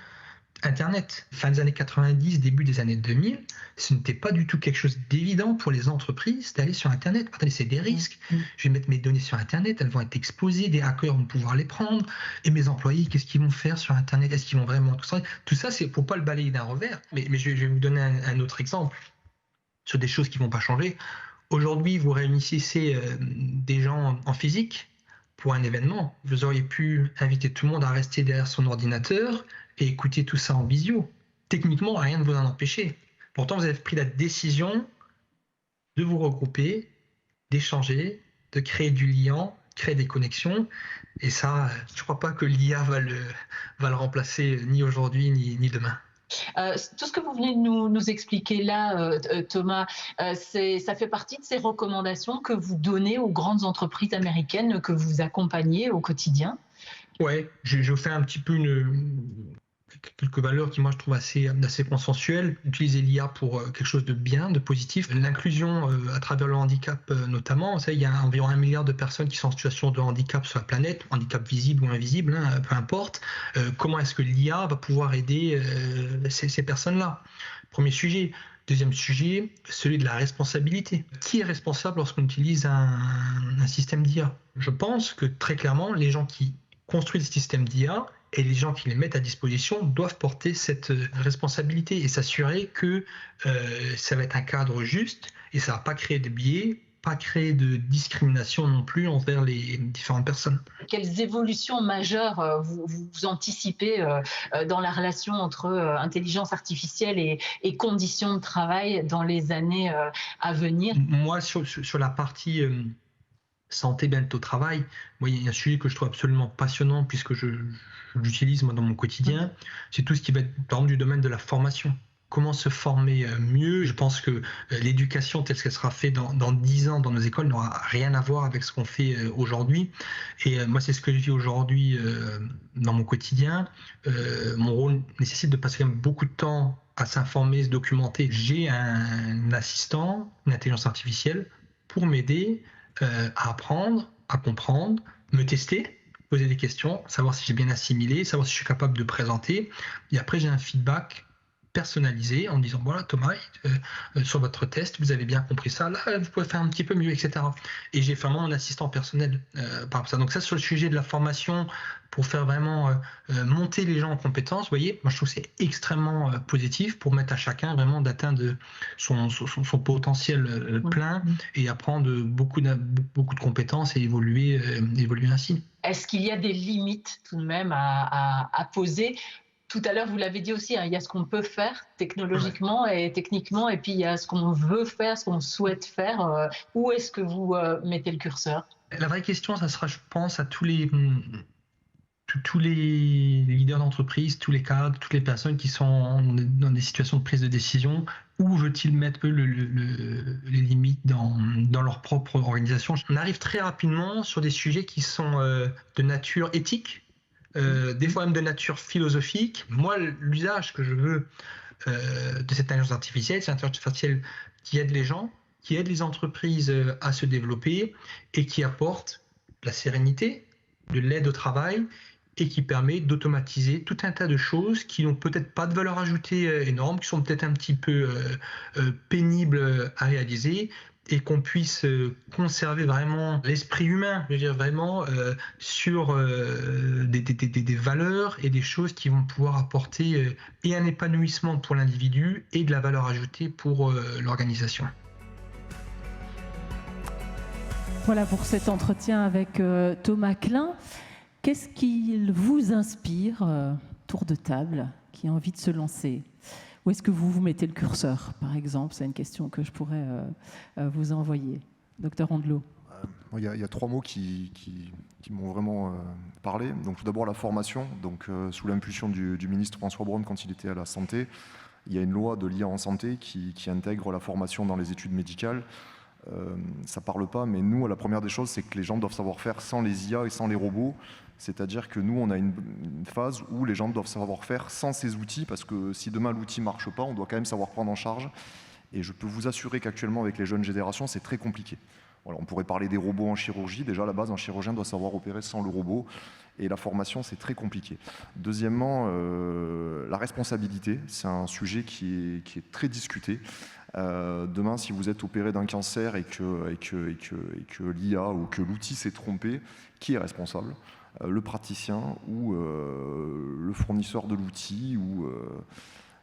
Internet, fin des années 90, début des années 2000, ce n'était pas du tout quelque chose d'évident pour les entreprises d'aller sur Internet. Attendez, c'est des risques. Je vais mettre mes données sur Internet, elles vont être exposées, des hackers vont pouvoir les prendre. Et mes employés, qu'est-ce qu'ils vont faire sur Internet? Est-ce qu'ils vont vraiment tout ça? Tout ça, c'est pour pas le balayer d'un revers. Mais je vais vous donner un autre exemple sur des choses qui vont pas changer. Aujourd'hui, vous réunissez des gens en physique pour un événement. Vous auriez pu inviter tout le monde à rester derrière son ordinateur et écouter tout ça en visio. Techniquement, rien ne vous en empêcher. Pourtant, vous avez pris la décision de vous regrouper, d'échanger, de créer du lien, créer des connexions. Et ça, je ne crois pas que l'IA va le remplacer ni aujourd'hui ni demain. Tout ce que vous venez de nous expliquer là, Thomas, ça fait partie de ces recommandations que vous donnez aux grandes entreprises américaines que vous accompagnez au quotidien? Ouais, je fais un petit peu quelques valeurs qui moi je trouve assez consensuelles. Utiliser l'IA pour quelque chose de bien, de positif. L'inclusion à travers le handicap notamment. Il y a environ 1 milliard de personnes qui sont en situation de handicap sur la planète, handicap visible ou invisible, peu importe. Comment est-ce que l'IA va pouvoir aider ces personnes-là? Premier sujet. Deuxième sujet, celui de la responsabilité. Qui est responsable lorsqu'on utilise un système d'IA? Je pense que très clairement, les gens qui construisent le système d'IA et les gens qui les mettent à disposition doivent porter cette responsabilité et s'assurer que ça va être un cadre juste et ça ne va pas créer de biais, pas créer de discrimination non plus envers les différentes personnes. Quelles évolutions majeures vous anticipez dans la relation entre intelligence artificielle et conditions de travail dans les années à venir? Moi, sur la partie santé, bien-être au travail, moi, il y a un sujet que je trouve absolument passionnant puisque j'utilise moi dans mon quotidien, c'est tout ce qui va être dans du domaine de la formation. Comment se former mieux? Je pense que l'éducation telle qu'elle sera faite dans 10 ans dans nos écoles n'aura rien à voir avec ce qu'on fait aujourd'hui. Et moi, c'est ce que je vis aujourd'hui dans mon quotidien. Mon rôle nécessite de passer beaucoup de temps à s'informer, se documenter. J'ai un assistant, une intelligence artificielle, pour m'aider à apprendre, à comprendre, me tester, poser des questions, savoir si j'ai bien assimilé, savoir si je suis capable de présenter. Et après, j'ai un feedback personnalisé en disant voilà Thomas, sur votre test vous avez bien compris ça, là vous pouvez faire un petit peu mieux, etc. Et j'ai vraiment mon assistant personnel par rapport à ça. Donc ça, sur le sujet de la formation, pour faire vraiment monter les gens en compétences, vous voyez, moi je trouve que c'est extrêmement positif pour mettre à chacun vraiment d'atteindre son potentiel plein et apprendre beaucoup de compétences et évoluer ainsi. Est-ce qu'il y a des limites tout de même à poser ? Tout à l'heure, vous l'avez dit aussi, il y a ce qu'on peut faire technologiquement et techniquement, et puis il y a ce qu'on veut faire, ce qu'on souhaite faire. Où est-ce que vous mettez le curseur ? La vraie question, ça sera, je pense, à tous les leaders d'entreprise, tous les cadres, toutes les personnes qui sont dans des situations de prise de décision, où veulent-ils mettre eux les limites dans leur propre organisation. On arrive très rapidement sur des sujets qui sont de nature éthique, des fois même de nature philosophique. Moi, l'usage que je veux de cette intelligence artificielle, c'est une intelligence artificielle qui aide les gens, qui aide les entreprises à se développer et qui apporte la sérénité, de l'aide au travail et qui permet d'automatiser tout un tas de choses qui n'ont peut-être pas de valeur ajoutée énorme, qui sont peut-être un petit peu pénibles à réaliser, et qu'on puisse conserver vraiment l'esprit humain, je veux dire vraiment sur des valeurs et des choses qui vont pouvoir apporter et un épanouissement pour l'individu et de la valeur ajoutée pour l'organisation. Voilà pour cet entretien avec Thomas Klein. Qu'est-ce qui vous inspire, tour de table, qui a envie de se lancer ? Où est-ce que vous mettez le curseur, par exemple ? C'est une question que je pourrais vous envoyer. Docteur Andelot. Il y a 3 mots qui m'ont vraiment parlé. Donc, tout d'abord, la formation. Donc, sous l'impulsion du ministre François Braun, quand il était à la santé, il y a une loi de l'IA en santé qui intègre la formation dans les études médicales. Ça ne parle pas, mais nous, la première des choses, c'est que les gens doivent savoir faire sans les IA et sans les robots. C'est-à-dire que nous, on a une phase où les gens doivent savoir faire sans ces outils, parce que si demain l'outil ne marche pas, on doit quand même savoir prendre en charge. Et je peux vous assurer qu'actuellement, avec les jeunes générations, c'est très compliqué. Voilà, on pourrait parler des robots en chirurgie. Déjà, à la base, un chirurgien doit savoir opérer sans le robot. Et la formation, c'est très compliqué. Deuxièmement, la responsabilité, c'est un sujet qui est très discuté. Demain, si vous êtes opéré d'un cancer et que l'IA ou que l'outil s'est trompé, qui est responsable ? Le praticien ou le fournisseur de l'outil ou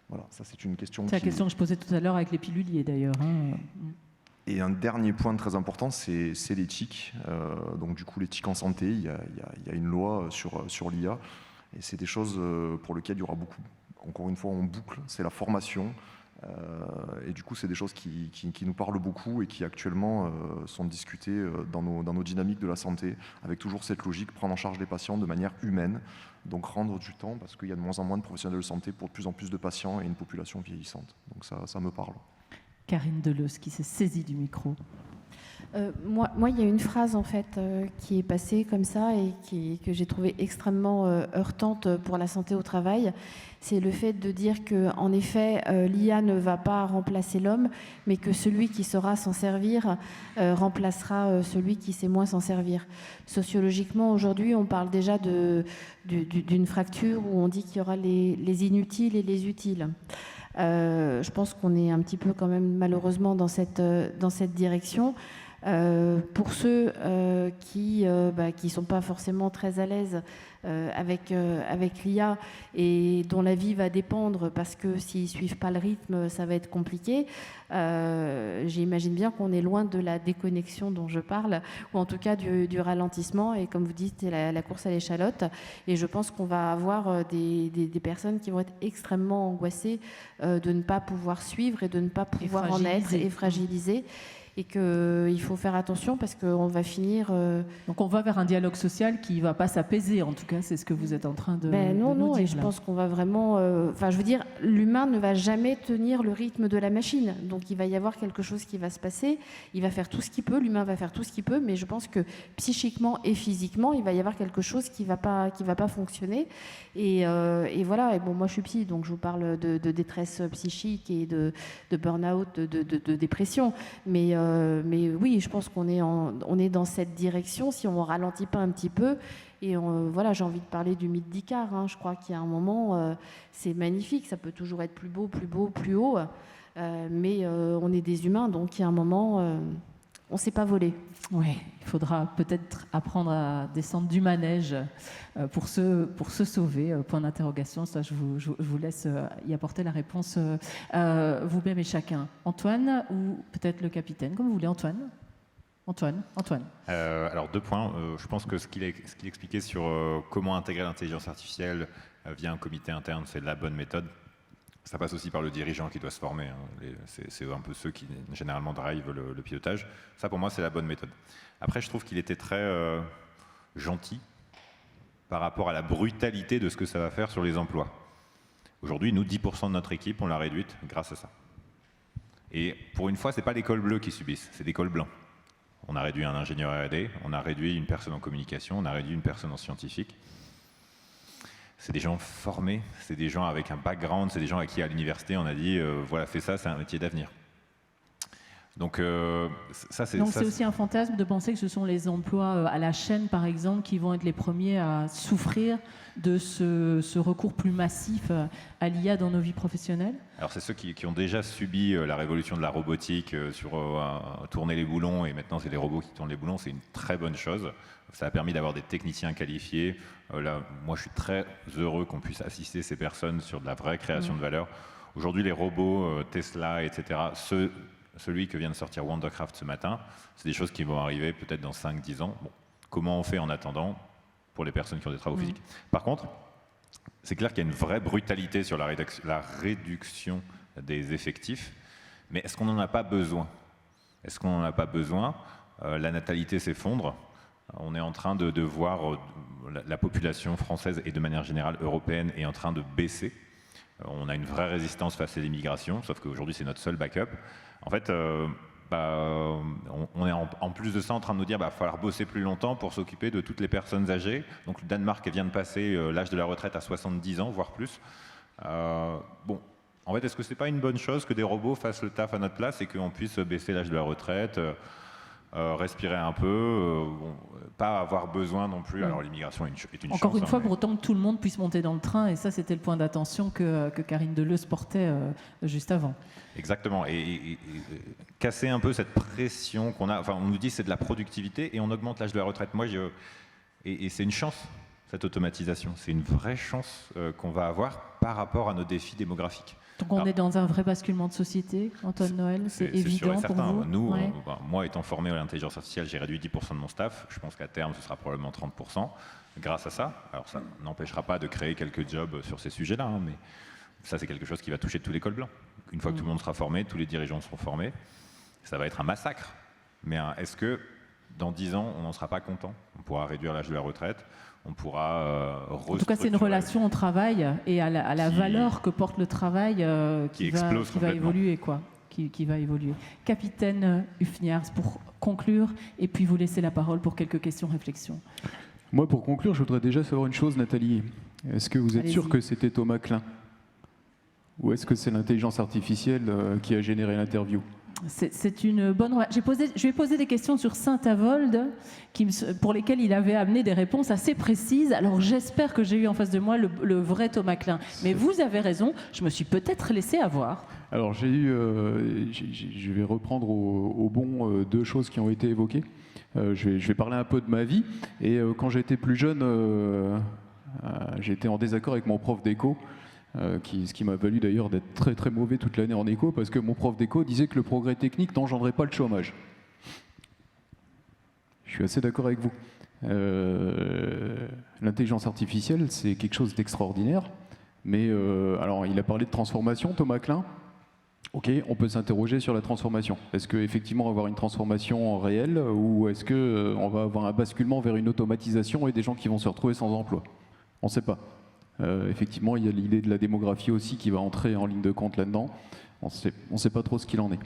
voilà, ça c'est une question. C'est la question que je posais tout à l'heure avec les piluliers d'ailleurs. Et un dernier point très important, c'est l'éthique. Donc du coup, l'éthique en santé, il y a une loi sur l'IA, et c'est des choses pour lesquelles il y aura beaucoup. Encore une fois, on boucle, c'est la formation. Et du coup, c'est des choses qui nous parlent beaucoup et qui actuellement sont discutées dans nos dynamiques de la santé, avec toujours cette logique, prendre en charge les patients de manière humaine, donc rendre du temps, parce qu'il y a de moins en moins de professionnels de santé pour de plus en plus de patients et une population vieillissante. Donc ça me parle. Karine Deleuze qui s'est saisie du micro. Moi, il y a une phrase en fait qui est passée comme ça et que j'ai trouvée extrêmement heurtante pour la santé au travail. C'est le fait de dire que, en effet, l'IA ne va pas remplacer l'homme, mais que celui qui saura s'en servir remplacera celui qui sait moins s'en servir. Sociologiquement, aujourd'hui, on parle déjà d'une fracture où on dit qu'il y aura les inutiles et les utiles. Je pense qu'on est un petit peu quand même malheureusement dans cette direction. Pour ceux qui sont pas forcément très à l'aise avec l'IA et dont la vie va dépendre parce que s'ils suivent pas le rythme, ça va être compliqué. J'imagine bien qu'on est loin de la déconnexion dont je parle, ou en tout cas du ralentissement. Et comme vous dites, c'est la course à l'échalote. Et je pense qu'on va avoir des personnes qui vont être extrêmement angoissées de ne pas pouvoir suivre et de ne pas pouvoir en être et fragilisées. Et qu'il faut faire attention parce qu'on va finir... Donc on va vers un dialogue social qui ne va pas s'apaiser, en tout cas, c'est ce que vous êtes en train de non, nous dire. Et je pense qu'on va vraiment... je veux dire, l'humain ne va jamais tenir le rythme de la machine. Donc il va y avoir quelque chose qui va se passer. Il va faire tout ce qu'il peut, l'humain va faire tout ce qu'il peut, mais je pense que psychiquement et physiquement, il va y avoir quelque chose qui va pas fonctionner. Et voilà, et bon, moi je suis psy, donc je vous parle de détresse psychique et de burn-out, de dépression. Mais oui, je pense qu'on est dans cette direction, si on ne ralentit pas un petit peu. Et voilà, j'ai envie de parler du mythe d'Icare. Hein. Je crois qu'il y a un moment, c'est magnifique, ça peut toujours être plus beau, plus haut. Mais on est des humains, donc il y a un moment, on ne sait pas voler. Oui, il faudra peut-être apprendre à descendre du manège pour se sauver. Point d'interrogation, ça je vous laisse y apporter la réponse vous-même et chacun. Antoine ou peut-être le capitaine, comme vous voulez. Antoine. Alors 2 points. Je pense que ce qu'il expliquait sur comment intégrer l'intelligence artificielle via un comité interne, c'est la bonne méthode. Ça passe aussi par le dirigeant qui doit se former. Hein. C'est un peu ceux qui généralement drivent le pilotage. Ça, pour moi, c'est la bonne méthode. Après, je trouve qu'il était très gentil par rapport à la brutalité de ce que ça va faire sur les emplois. Aujourd'hui, nous, 10% de notre équipe, on l'a réduite grâce à ça. Et pour une fois, ce n'est pas les cols bleus qui subissent, c'est des cols blancs. On a réduit un ingénieur R&D, on a réduit une personne en communication, on a réduit une personne en scientifique. C'est des gens formés, c'est des gens avec un background, c'est des gens à qui à l'université on a dit voilà, fais ça, c'est un métier d'avenir. Donc ça c'est... Donc c'est aussi un fantasme de penser que ce sont les emplois à la chaîne par exemple qui vont être les premiers à souffrir de ce recours plus massif à l'IA dans nos vies professionnelles. Alors c'est ceux qui ont déjà subi la révolution de la robotique sur tourner les boulons, et maintenant c'est les robots qui tournent les boulons, c'est une très bonne chose. Ça a permis d'avoir des techniciens qualifiés. Là, moi je suis très heureux qu'on puisse assister ces personnes sur de la vraie création de valeur. Aujourd'hui les robots, Tesla, etc., celui que vient de sortir Wondercraft ce matin, c'est des choses qui vont arriver peut-être dans 5-10 ans. Bon, comment on fait en attendant pour les personnes qui ont des travaux physiques? Par contre, c'est clair qu'il y a une vraie brutalité sur la réduction des effectifs, mais est-ce qu'on n'en a pas besoin? Est-ce qu'on n'en a pas besoin? La natalité s'effondre. On est en train de voir la population française et de manière générale européenne est en train de baisser. On a une vraie résistance face à l'immigration, sauf qu'aujourd'hui c'est notre seul backup. En fait, on est en plus de ça en train de nous dire qu'il va falloir bosser plus longtemps pour s'occuper de toutes les personnes âgées. Donc le Danemark vient de passer l'âge de la retraite à 70 ans, voire plus. Bon, en fait, est-ce que c'est pas une bonne chose que des robots fassent le taf à notre place et qu'on puisse baisser l'âge de la retraite, respirer un peu, pas avoir besoin non plus. Alors l'immigration est une chance. Encore une fois, pour autant que tout le monde puisse monter dans le train, et ça c'était le point d'attention que Karine Deleuze portait juste avant. Exactement, et casser un peu cette pression qu'on a, enfin on nous dit c'est de la productivité et on augmente l'âge de la retraite. Et c'est une chance, cette automatisation, c'est une vraie chance qu'on va avoir par rapport à nos défis démographiques. Donc on est dans un vrai basculement de société, Antoine Noël, c'est évident pour vous? Nous, moi étant formé à l'intelligence artificielle, j'ai réduit 10% de mon staff. Je pense qu'à terme, ce sera probablement 30% grâce à ça. Alors ça n'empêchera pas de créer quelques jobs sur ces sujets-là, hein, mais ça c'est quelque chose qui va toucher tous les cols blancs. Une fois que tout le monde sera formé, tous les dirigeants seront formés, ça va être un massacre. Mais est-ce que dans 10 ans, on n'en sera pas content? On pourra réduire l'âge de la retraite. On pourra en tout cas, c'est une relation au travail et à la valeur que porte le travail qui va évoluer, quoi. Qui va évoluer. Capitaine Hufniars, pour conclure, et puis vous laisser la parole pour quelques questions, réflexions. Moi, pour conclure, je voudrais déjà savoir une chose, Nathalie. Est-ce que vous êtes sûr que c'était Thomas Klein? Ou est-ce que c'est l'intelligence artificielle qui a généré l'interview? C'est une bonne... Je lui ai posé des questions sur Saint-Avold pour lesquelles il avait amené des réponses assez précises. Alors j'espère que j'ai eu en face de moi le vrai Thomas Klein. Mais vous avez raison, je me suis peut-être laissé avoir. Alors je vais reprendre au bon 2 choses qui ont été évoquées. Je vais parler un peu de ma vie. Et quand j'étais plus jeune, j'étais en désaccord avec mon prof d'éco. Ce qui m'a valu d'ailleurs d'être très très mauvais toute l'année en éco, parce que mon prof d'éco disait que le progrès technique n'engendrait pas le chômage. Je suis assez d'accord avec vous. L'intelligence artificielle, c'est quelque chose d'extraordinaire, mais alors il a parlé de transformation, Thomas Klein. Ok, on peut s'interroger sur la transformation. Est-ce qu'effectivement avoir une transformation réelle, ou est-ce qu'on va avoir un basculement vers une automatisation et des gens qui vont se retrouver sans emploi? On ne sait pas. Effectivement, il y a l'idée de la démographie aussi qui va entrer en ligne de compte là-dedans. On ne sait pas trop ce qu'il en est.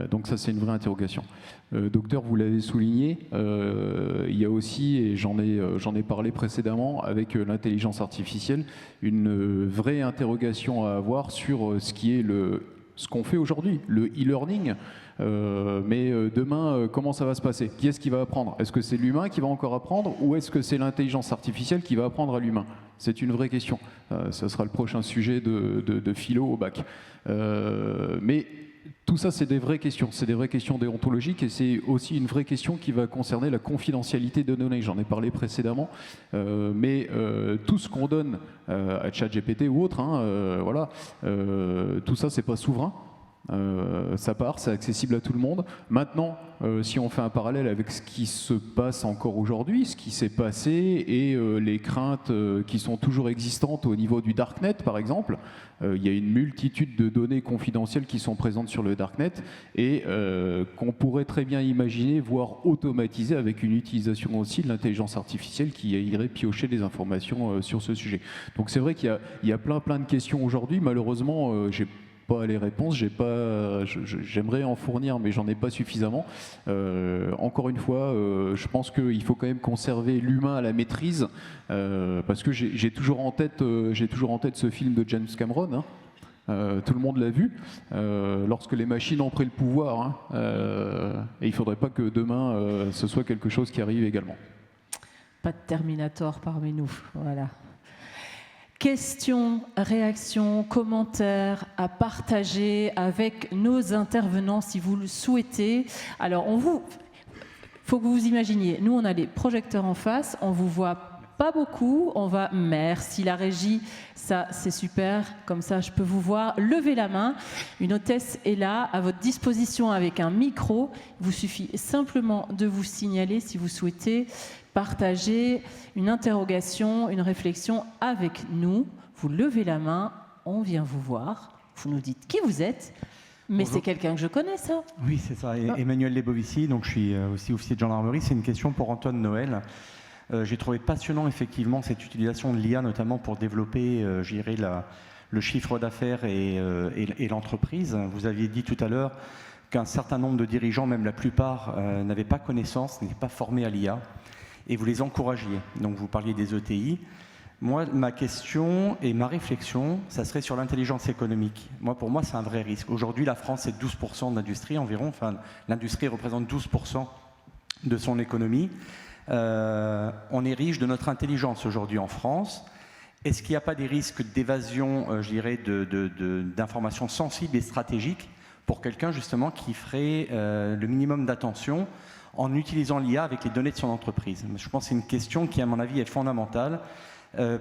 Donc ça, c'est une vraie interrogation. Docteur, vous l'avez souligné, il y a aussi, et j'en ai parlé précédemment, avec l'intelligence artificielle, une vraie interrogation à avoir sur ce qui est ce qu'on fait aujourd'hui, le e-learning. Mais demain, comment ça va se passer? Qui est-ce qui va apprendre? Est-ce que c'est l'humain qui va encore apprendre ou est-ce que c'est l'intelligence artificielle qui va apprendre à l'humain? C'est une vraie question. Ça sera le prochain sujet de philo au bac. Mais tout ça, c'est des vraies questions. C'est des vraies questions déontologiques et c'est aussi une vraie question qui va concerner la confidentialité de données. J'en ai parlé précédemment. Mais tout ce qu'on donne à ChatGPT ou autre, voilà, tout ça, c'est pas souverain. Ça part, c'est accessible à tout le monde. Maintenant, si on fait un parallèle avec ce qui se passe encore aujourd'hui, ce qui s'est passé et les craintes qui sont toujours existantes au niveau du Darknet, par exemple, il y a une multitude de données confidentielles qui sont présentes sur le Darknet et qu'on pourrait très bien imaginer, voire automatiser avec une utilisation aussi de l'intelligence artificielle qui irait piocher des informations sur ce sujet. Donc c'est vrai qu'il y a plein de questions aujourd'hui. Malheureusement, j'ai pas les réponses, j'aimerais en fournir, mais j'en ai pas suffisamment. Encore une fois, je pense qu'il faut quand même conserver l'humain à la maîtrise, parce que j'ai toujours en tête ce film de James Cameron. Tout le monde l'a vu, lorsque les machines ont pris le pouvoir, et il ne faudrait pas que demain ce soit quelque chose qui arrive également. Pas de Terminator parmi nous, voilà. Questions, réactions, commentaires à partager avec nos intervenants si vous le souhaitez. Alors, faut que vous vous imaginiez, nous on a les projecteurs en face, on vous voit pas beaucoup, merci la régie, ça c'est super, comme ça je peux vous voir. Levez la main, une hôtesse est là à votre disposition avec un micro. Il vous suffit simplement de vous signaler si vous souhaitez partager une interrogation, une réflexion avec nous. Vous levez la main, on vient vous voir, vous nous dites qui vous êtes, mais Bonjour. C'est quelqu'un que je connais, ça. Oui, c'est ça, Emmanuel Lebovici, donc je suis aussi officier de gendarmerie. C'est une question pour Antoine Noël. J'ai trouvé passionnant effectivement cette utilisation de l'IA, notamment pour développer, je dirais, le chiffre d'affaires et l'entreprise. Vous aviez dit tout à l'heure qu'un certain nombre de dirigeants, même la plupart, n'avaient pas connaissance, n'étaient pas formés à l'IA. Et vous les encouragiez. Donc vous parliez des ETI. Moi, ma question et ma réflexion, ça serait sur l'intelligence économique. Pour moi, c'est un vrai risque. Aujourd'hui, la France, c'est 12% de l'industrie environ. Enfin, l'industrie représente 12% de son économie. On est riche de notre intelligence aujourd'hui en France. Est-ce qu'il n'y a pas des risques d'évasion, je dirais, d'informations sensibles et stratégiques pour quelqu'un, justement, qui ferait le minimum d'attention en utilisant l'IA avec les données de son entreprise? Je pense que c'est une question qui, à mon avis, est fondamentale,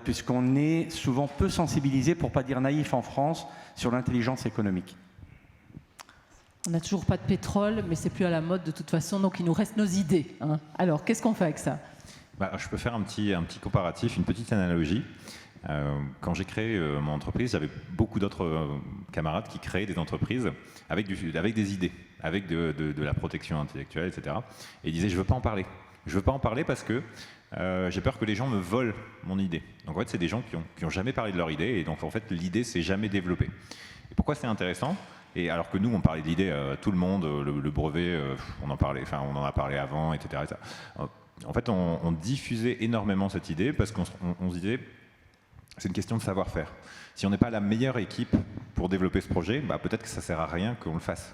puisqu'on est souvent peu sensibilisé, pour ne pas dire naïf en France, sur l'intelligence économique. On n'a toujours pas de pétrole, mais c'est plus à la mode de toute façon, donc il nous reste nos idées. Alors, qu'est-ce qu'on fait avec ça? Je peux faire un petit comparatif, une petite analogie. Quand j'ai créé mon entreprise, j'avais beaucoup d'autres camarades qui créaient des entreprises avec des idées, avec de la protection intellectuelle, etc. Et ils disaient, je ne veux pas en parler. Je ne veux pas en parler parce que j'ai peur que les gens me volent mon idée. Donc en fait, c'est des gens qui n'ont jamais parlé de leur idée, et donc en fait, l'idée ne s'est jamais développée. Et pourquoi c'est intéressant? Et alors que nous, on parlait de l'idée, tout le monde, le brevet, on en a parlé avant, etc. En fait, on diffusait énormément cette idée parce qu'on se disait, c'est une question de savoir-faire. Si on n'est pas la meilleure équipe pour développer ce projet, peut-être que ça ne sert à rien qu'on le fasse.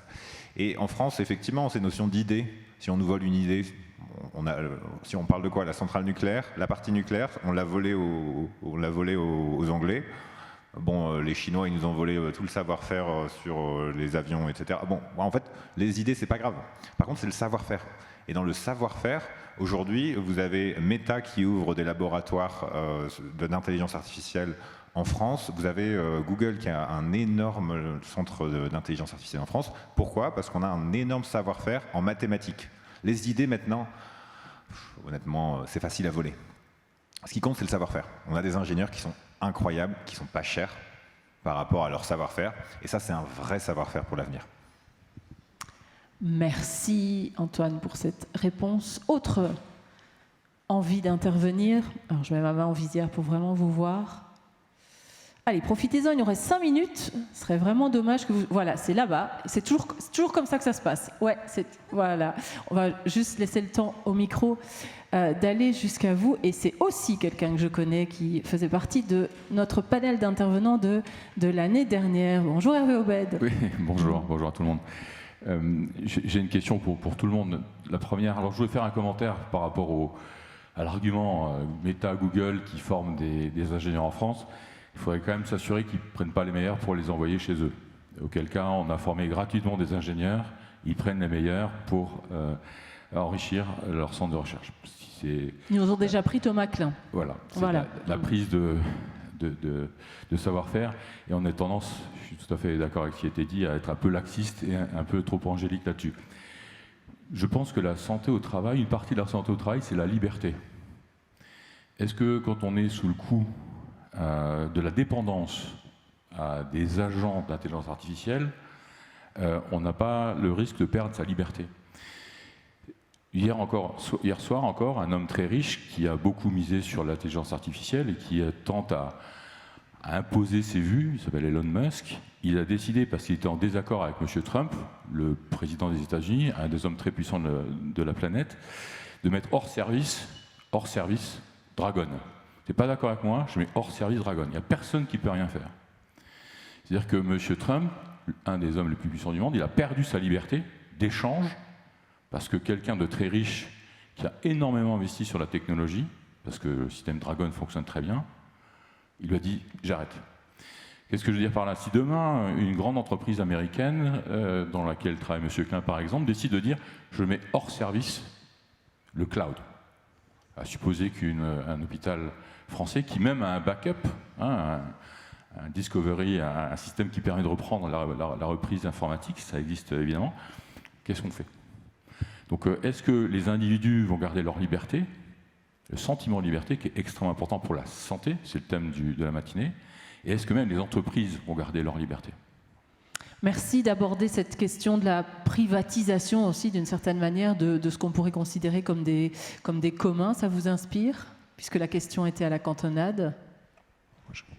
Et en France, effectivement, ces notions d'idées, si on nous vole une idée, si on parle de quoi? La centrale nucléaire, la partie nucléaire, on l'a volée aux Anglais. Bon, les Chinois, ils nous ont volé tout le savoir-faire sur les avions, etc. Bon, en fait, les idées, c'est pas grave. Par contre, c'est le savoir-faire. Et dans le savoir-faire, aujourd'hui, vous avez Meta qui ouvre des laboratoires d'intelligence artificielle en France. Vous avez Google qui a un énorme centre d'intelligence artificielle en France. Pourquoi? Parce qu'on a un énorme savoir-faire en mathématiques. Les idées, maintenant, honnêtement, c'est facile à voler. Ce qui compte, c'est le savoir-faire. On a des ingénieurs qui sont incroyables, qui ne sont pas chers par rapport à leur savoir-faire. Et ça, c'est un vrai savoir-faire pour l'avenir. Merci Antoine pour cette réponse. Autre envie d'intervenir? Alors je mets ma main en visière pour vraiment vous voir. Allez, profitez-en, il nous reste 5 minutes. Ce serait vraiment dommage que vous... Voilà, c'est là-bas. C'est toujours comme ça que ça se passe. Ouais, voilà. On va juste laisser le temps au micro d'aller jusqu'à vous. Et c'est aussi quelqu'un que je connais qui faisait partie de notre panel d'intervenants de l'année dernière. Bonjour Hervé Obed. Oui, bonjour à tout le monde. J'ai une question pour tout le monde. La première, alors je voulais faire un commentaire par rapport à l'argument Meta, Google qui forment des ingénieurs en France. Il faudrait quand même s'assurer qu'ils ne prennent pas les meilleurs pour les envoyer chez eux. Auquel cas, on a formé gratuitement des ingénieurs, ils prennent les meilleurs pour enrichir leur centre de recherche. Ils nous ont déjà pris Thomas Klein. Voilà, la prise de savoir-faire. Et on a tendance, je suis tout à fait d'accord avec ce qui a été dit, à être un peu laxiste et un peu trop angélique là-dessus. Je pense que la santé au travail, une partie de la santé au travail, c'est la liberté. Est-ce que quand on est sous le coup de la dépendance à des agents d'intelligence artificielle, on n'a pas le risque de perdre sa liberté? Hier soir encore, un homme très riche qui a beaucoup misé sur l'intelligence artificielle et qui tente à imposer ses vues, il s'appelle Elon Musk, il a décidé, parce qu'il était en désaccord avec M. Trump, le président des États-Unis, un des hommes très puissants de la planète, de mettre hors service Dragon. Tu n'es pas d'accord avec moi, je mets hors service Dragon. Il n'y a personne qui peut rien faire. C'est-à-dire que M. Trump, un des hommes les plus puissants du monde, il a perdu sa liberté d'échange parce que quelqu'un de très riche qui a énormément investi sur la technologie, parce que le système Dragon fonctionne très bien, il lui a dit « j'arrête ». Qu'est-ce que je veux dire par là? Si demain, une grande entreprise américaine, dans laquelle travaille M. Klein par exemple, décide de dire « je mets hors service le cloud », à supposer qu'un hôpital français qui même a un backup, un discovery, un système qui permet de reprendre la reprise informatique, ça existe évidemment, qu'est-ce qu'on fait? Donc est-ce que les individus vont garder leur liberté, le sentiment de liberté qui est extrêmement important pour la santé, c'est le thème de la matinée, et est-ce que même les entreprises vont garder leur liberté? Merci d'aborder cette question de la privatisation aussi, d'une certaine manière, de ce qu'on pourrait considérer comme des communs. Ça vous inspire, puisque la question était à la cantonade?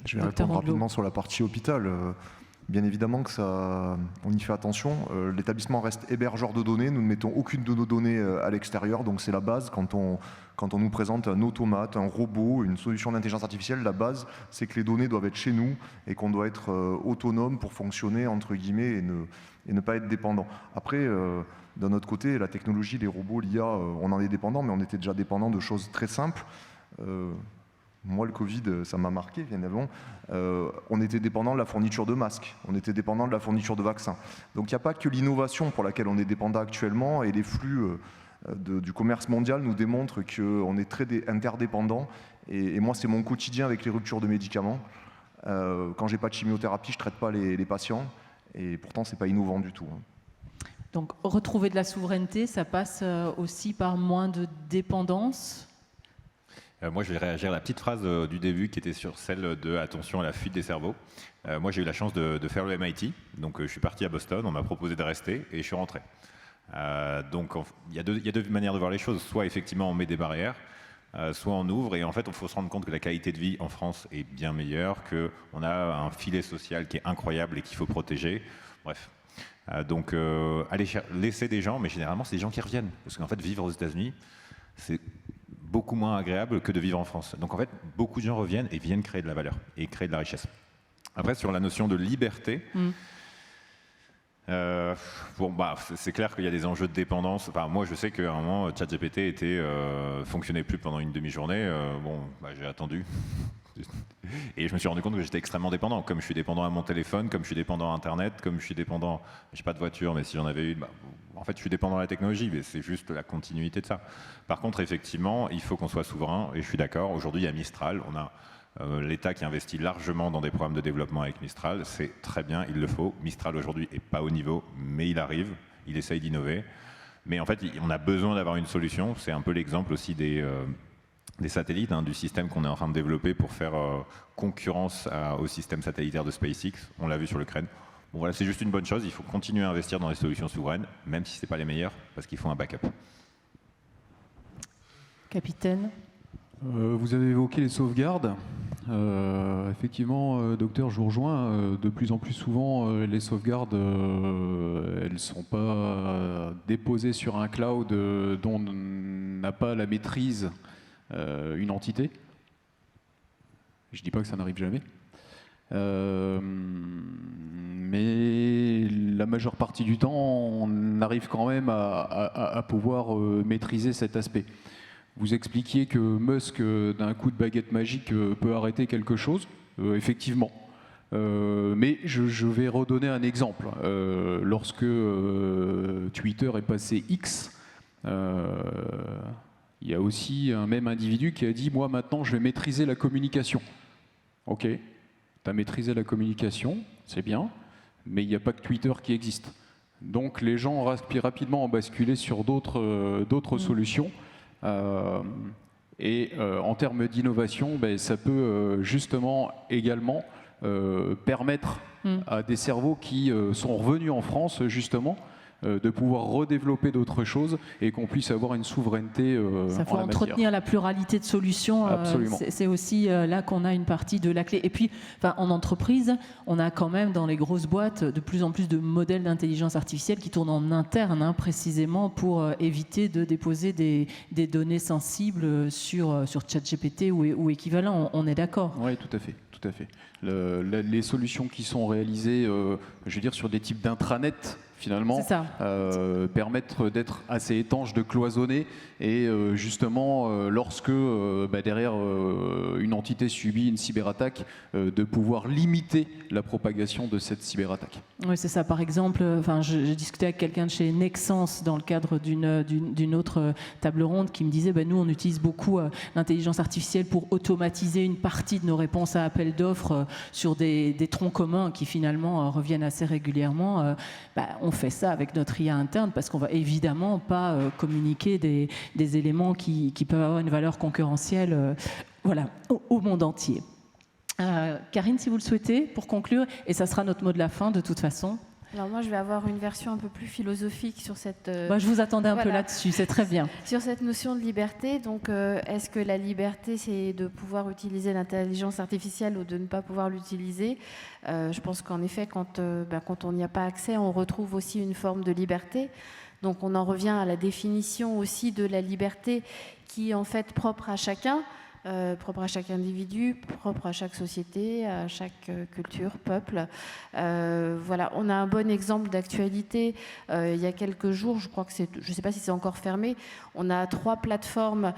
Je vais répondre rapidement sur la partie hôpital. Bien évidemment que on y fait attention. L'établissement reste hébergeur de données. Nous ne mettons aucune de nos données à l'extérieur. Donc c'est la base. Quand on nous présente un automate, un robot, une solution d'intelligence artificielle, la base, c'est que les données doivent être chez nous et qu'on doit être autonome pour fonctionner, entre guillemets, et ne pas être dépendant. Après, d'un autre côté, la technologie, les robots, l'IA, on en est dépendant, mais on était déjà dépendant de choses très simples. Moi, le Covid, ça m'a marqué, bien avant. On était dépendant de la fourniture de masques, on était dépendant de la fourniture de vaccins. Donc il n'y a pas que l'innovation pour laquelle on est dépendant actuellement, et les flux du commerce mondial nous démontrent qu'on est très interdépendant. Et moi, c'est mon quotidien avec les ruptures de médicaments. Quand j'ai pas de chimiothérapie, je ne traite pas les patients, et pourtant, ce n'est pas innovant du tout. Donc retrouver de la souveraineté, ça passe aussi par moins de dépendance? Moi, je vais réagir à la petite phrase du début qui était sur celle de « attention à la fuite des cerveaux ». Moi, j'ai eu la chance de faire le MIT, donc je suis parti à Boston, on m'a proposé de rester et je suis rentré. Donc il y a deux manières de voir les choses. Soit effectivement on met des barrières, soit on ouvre, et en fait il faut se rendre compte que la qualité de vie en France est bien meilleure, qu'on a un filet social qui est incroyable et qu'il faut protéger. Bref. Donc allez laisser des gens, mais généralement c'est des gens qui reviennent. Parce qu'en fait vivre aux États-Unis, c'est beaucoup moins agréable que de vivre en France. Donc en fait, beaucoup de gens reviennent et viennent créer de la valeur et créer de la richesse. Après, sur la notion de liberté, c'est clair qu'il y a des enjeux de dépendance. Enfin, moi, je sais qu'à un moment, ChatGPT fonctionnait plus pendant une demi-journée. J'ai attendu. Et je me suis rendu compte que j'étais extrêmement dépendant. Comme je suis dépendant à mon téléphone, comme je suis dépendant à Internet, comme je suis dépendant... Je n'ai pas de voiture, mais si j'en avais une... En fait, je suis dépendant à la technologie, mais c'est juste la continuité de ça. Par contre, effectivement, il faut qu'on soit souverain, et je suis d'accord. Aujourd'hui, il y a Mistral. On a l'État qui investit largement dans des programmes de développement avec Mistral. C'est très bien, il le faut. Mistral, aujourd'hui, n'est pas au niveau, mais il arrive. Il essaye d'innover. Mais en fait, on a besoin d'avoir une solution. C'est un peu l'exemple aussi des satellites, du système qu'on est en train de développer pour faire concurrence au système satellitaire de SpaceX. On l'a vu sur l'Ukraine. Bon, voilà, c'est juste une bonne chose. Il faut continuer à investir dans les solutions souveraines, même si ce n'est pas les meilleures, parce qu'il faut un backup. Capitaine? Vous avez évoqué les sauvegardes. Effectivement, docteur, je vous rejoins. De plus en plus souvent, les sauvegardes, elles ne sont pas déposées sur un cloud dont n'a pas la maîtrise une entité. Je ne dis pas que ça n'arrive jamais. Mais la majeure partie du temps, on arrive quand même à pouvoir maîtriser cet aspect. Vous expliquiez que Musk, d'un coup de baguette magique, peut arrêter quelque chose. Effectivement. Mais je vais redonner un exemple. Lorsque Twitter est passé X, il y a aussi un même individu qui a dit « Moi, maintenant, je vais maîtriser la communication. » Ok, tu as maîtrisé la communication, c'est bien, mais il n'y a pas que Twitter qui existe. Donc les gens rapidement ont basculé sur d'autres solutions. En termes d'innovation, ça peut justement également permettre à des cerveaux qui sont revenus en France justement de pouvoir redévelopper d'autres choses et qu'on puisse avoir une souveraineté ça faut entretenir la pluralité de solutions. C'est aussi là qu'on a une partie de la clé. Et puis, en entreprise, on a quand même dans les grosses boîtes de plus en plus de modèles d'intelligence artificielle qui tournent en interne, précisément pour éviter de déposer des données sensibles sur ChatGPT ou équivalent. On est d'accord? Oui, tout à fait. Tout à fait. Les solutions qui sont réalisées, je veux dire, sur des types d'intranet, finalement, permettent d'être assez étanches, de cloisonner, et justement, lorsque derrière une entité subit une cyberattaque, de pouvoir limiter la propagation de cette cyberattaque. Oui, c'est ça. Par exemple, j'ai discuté avec quelqu'un de chez Nexence dans le cadre d'une autre table ronde qui me disait, nous, on utilise beaucoup l'intelligence artificielle pour automatiser une partie de nos réponses à appels d'offres sur des troncs communs qui finalement reviennent assez régulièrement. On fait ça avec notre IA interne parce qu'on va évidemment pas communiquer des éléments qui peuvent avoir une valeur concurrentielle au monde entier. Karine, si vous le souhaitez, pour conclure, et ça sera notre mot de la fin de toute façon. Alors moi, je vais avoir une version un peu plus philosophique sur cette... je vous attendais un peu là-dessus, c'est très bien. Sur cette notion de liberté, donc est-ce que la liberté, c'est de pouvoir utiliser l'intelligence artificielle ou de ne pas pouvoir l'utiliser? Je pense qu'en effet, quand on n'y a pas accès, on retrouve aussi une forme de liberté. Donc on en revient à la définition aussi de la liberté qui est en fait propre à chacun. Propre à chaque individu, propre à chaque société, à chaque culture, peuple. On a un bon exemple d'actualité. Il y a quelques jours, je crois que je ne sais pas si c'est encore fermé, on a 3 plateformes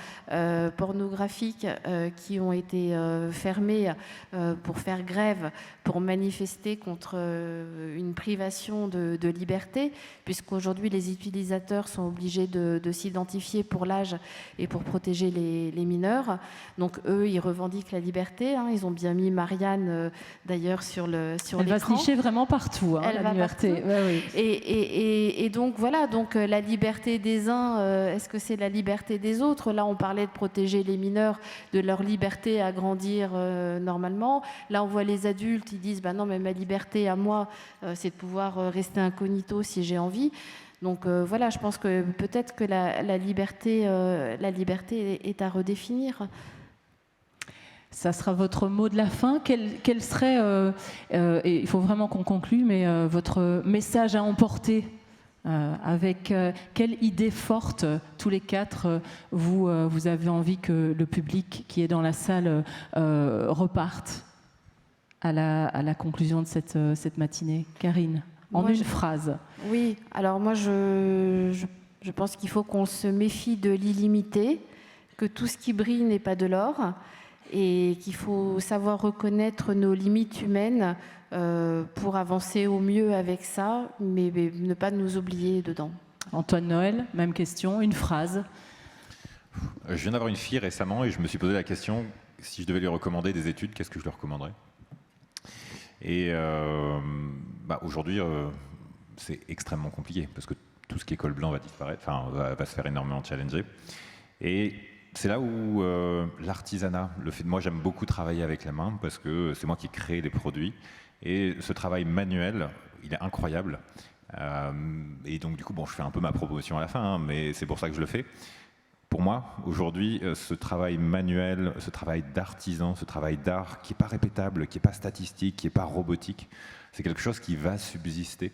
pornographiques qui ont été fermées pour faire grève, pour manifester contre une privation de liberté, puisqu'aujourd'hui les utilisateurs sont obligés de s'identifier pour l'âge et pour protéger les mineurs. Donc eux, ils revendiquent la liberté. Ils ont bien mis Marianne, d'ailleurs, sur l'écran. Elle va se nicher vraiment partout, la liberté. Oui. Et donc voilà, la liberté des uns, est-ce que c'est la liberté des autres? Là, on parlait de protéger les mineurs de leur liberté à grandir normalement. Là, on voit les adultes, ils disent non, mais ma liberté à moi, c'est de pouvoir rester incognito si j'ai envie. Donc je pense que peut-être que la liberté est à redéfinir. Ça sera votre mot de la fin. Quel serait, et il faut vraiment qu'on conclue, mais votre message à emporter avec quelle idée forte, tous les 4, vous avez envie que le public qui est dans la salle reparte à la conclusion de cette matinée? Karine, en une phrase. Oui, alors moi je pense qu'il faut qu'on se méfie de l'illimité, que tout ce qui brille n'est pas de l'or, et qu'il faut savoir reconnaître nos limites humaines pour avancer au mieux avec ça, mais ne pas nous oublier dedans. Antoine Noël, même question, une phrase. Je viens d'avoir une fille récemment et je me suis posé la question, si je devais lui recommander des études, qu'est-ce que je lui recommanderais? Et aujourd'hui, c'est extrêmement compliqué parce que tout ce qui est col blanc va disparaître, va se faire énormément challenger. Et c'est là où l'artisanat, le fait de moi, j'aime beaucoup travailler avec la main parce que c'est moi qui crée les produits. Et ce travail manuel, il est incroyable. Et donc, du coup, je fais un peu ma promotion à la fin, mais c'est pour ça que je le fais. pour moi, aujourd'hui, ce travail manuel, ce travail d'artisan, ce travail d'art qui n'est pas répétable, qui n'est pas statistique, qui n'est pas robotique, c'est quelque chose qui va subsister.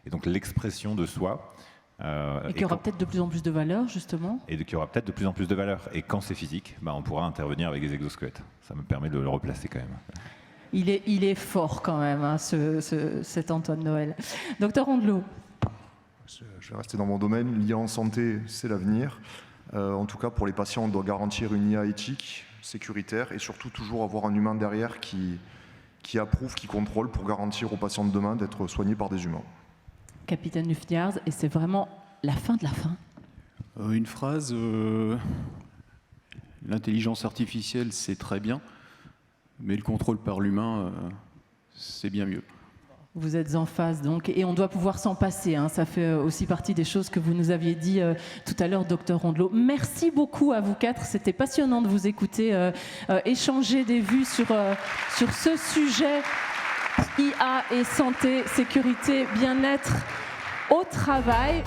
Et donc l'expression de soi... et qui aura peut-être de plus en plus de valeur, justement. Et qui aura peut-être de plus en plus de valeur. Et quand c'est physique, on pourra intervenir avec des exosquelettes. Ça me permet de le replacer quand même. Il est fort quand même, hein, cet Antoine Noël. Docteur Rondelot. Je vais rester dans mon domaine. L'IA en santé, c'est l'avenir. En tout cas, pour les patients, on doit garantir une IA éthique, sécuritaire, et surtout toujours avoir un humain derrière qui approuve, qui contrôle, pour garantir aux patients de demain d'être soignés par des humains. Capitaine Lufniars, et c'est vraiment la fin de la fin. Une phrase, l'intelligence artificielle, c'est très bien, mais le contrôle par l'humain, c'est bien mieux. Vous êtes en phase, donc, et on doit pouvoir s'en passer. Hein. Ça fait aussi partie des choses que vous nous aviez dit tout à l'heure, docteur Rondelot. Merci beaucoup à vous quatre. C'était passionnant de vous écouter, échanger des vues sur ce sujet. IA et santé, sécurité, bien-être au travail.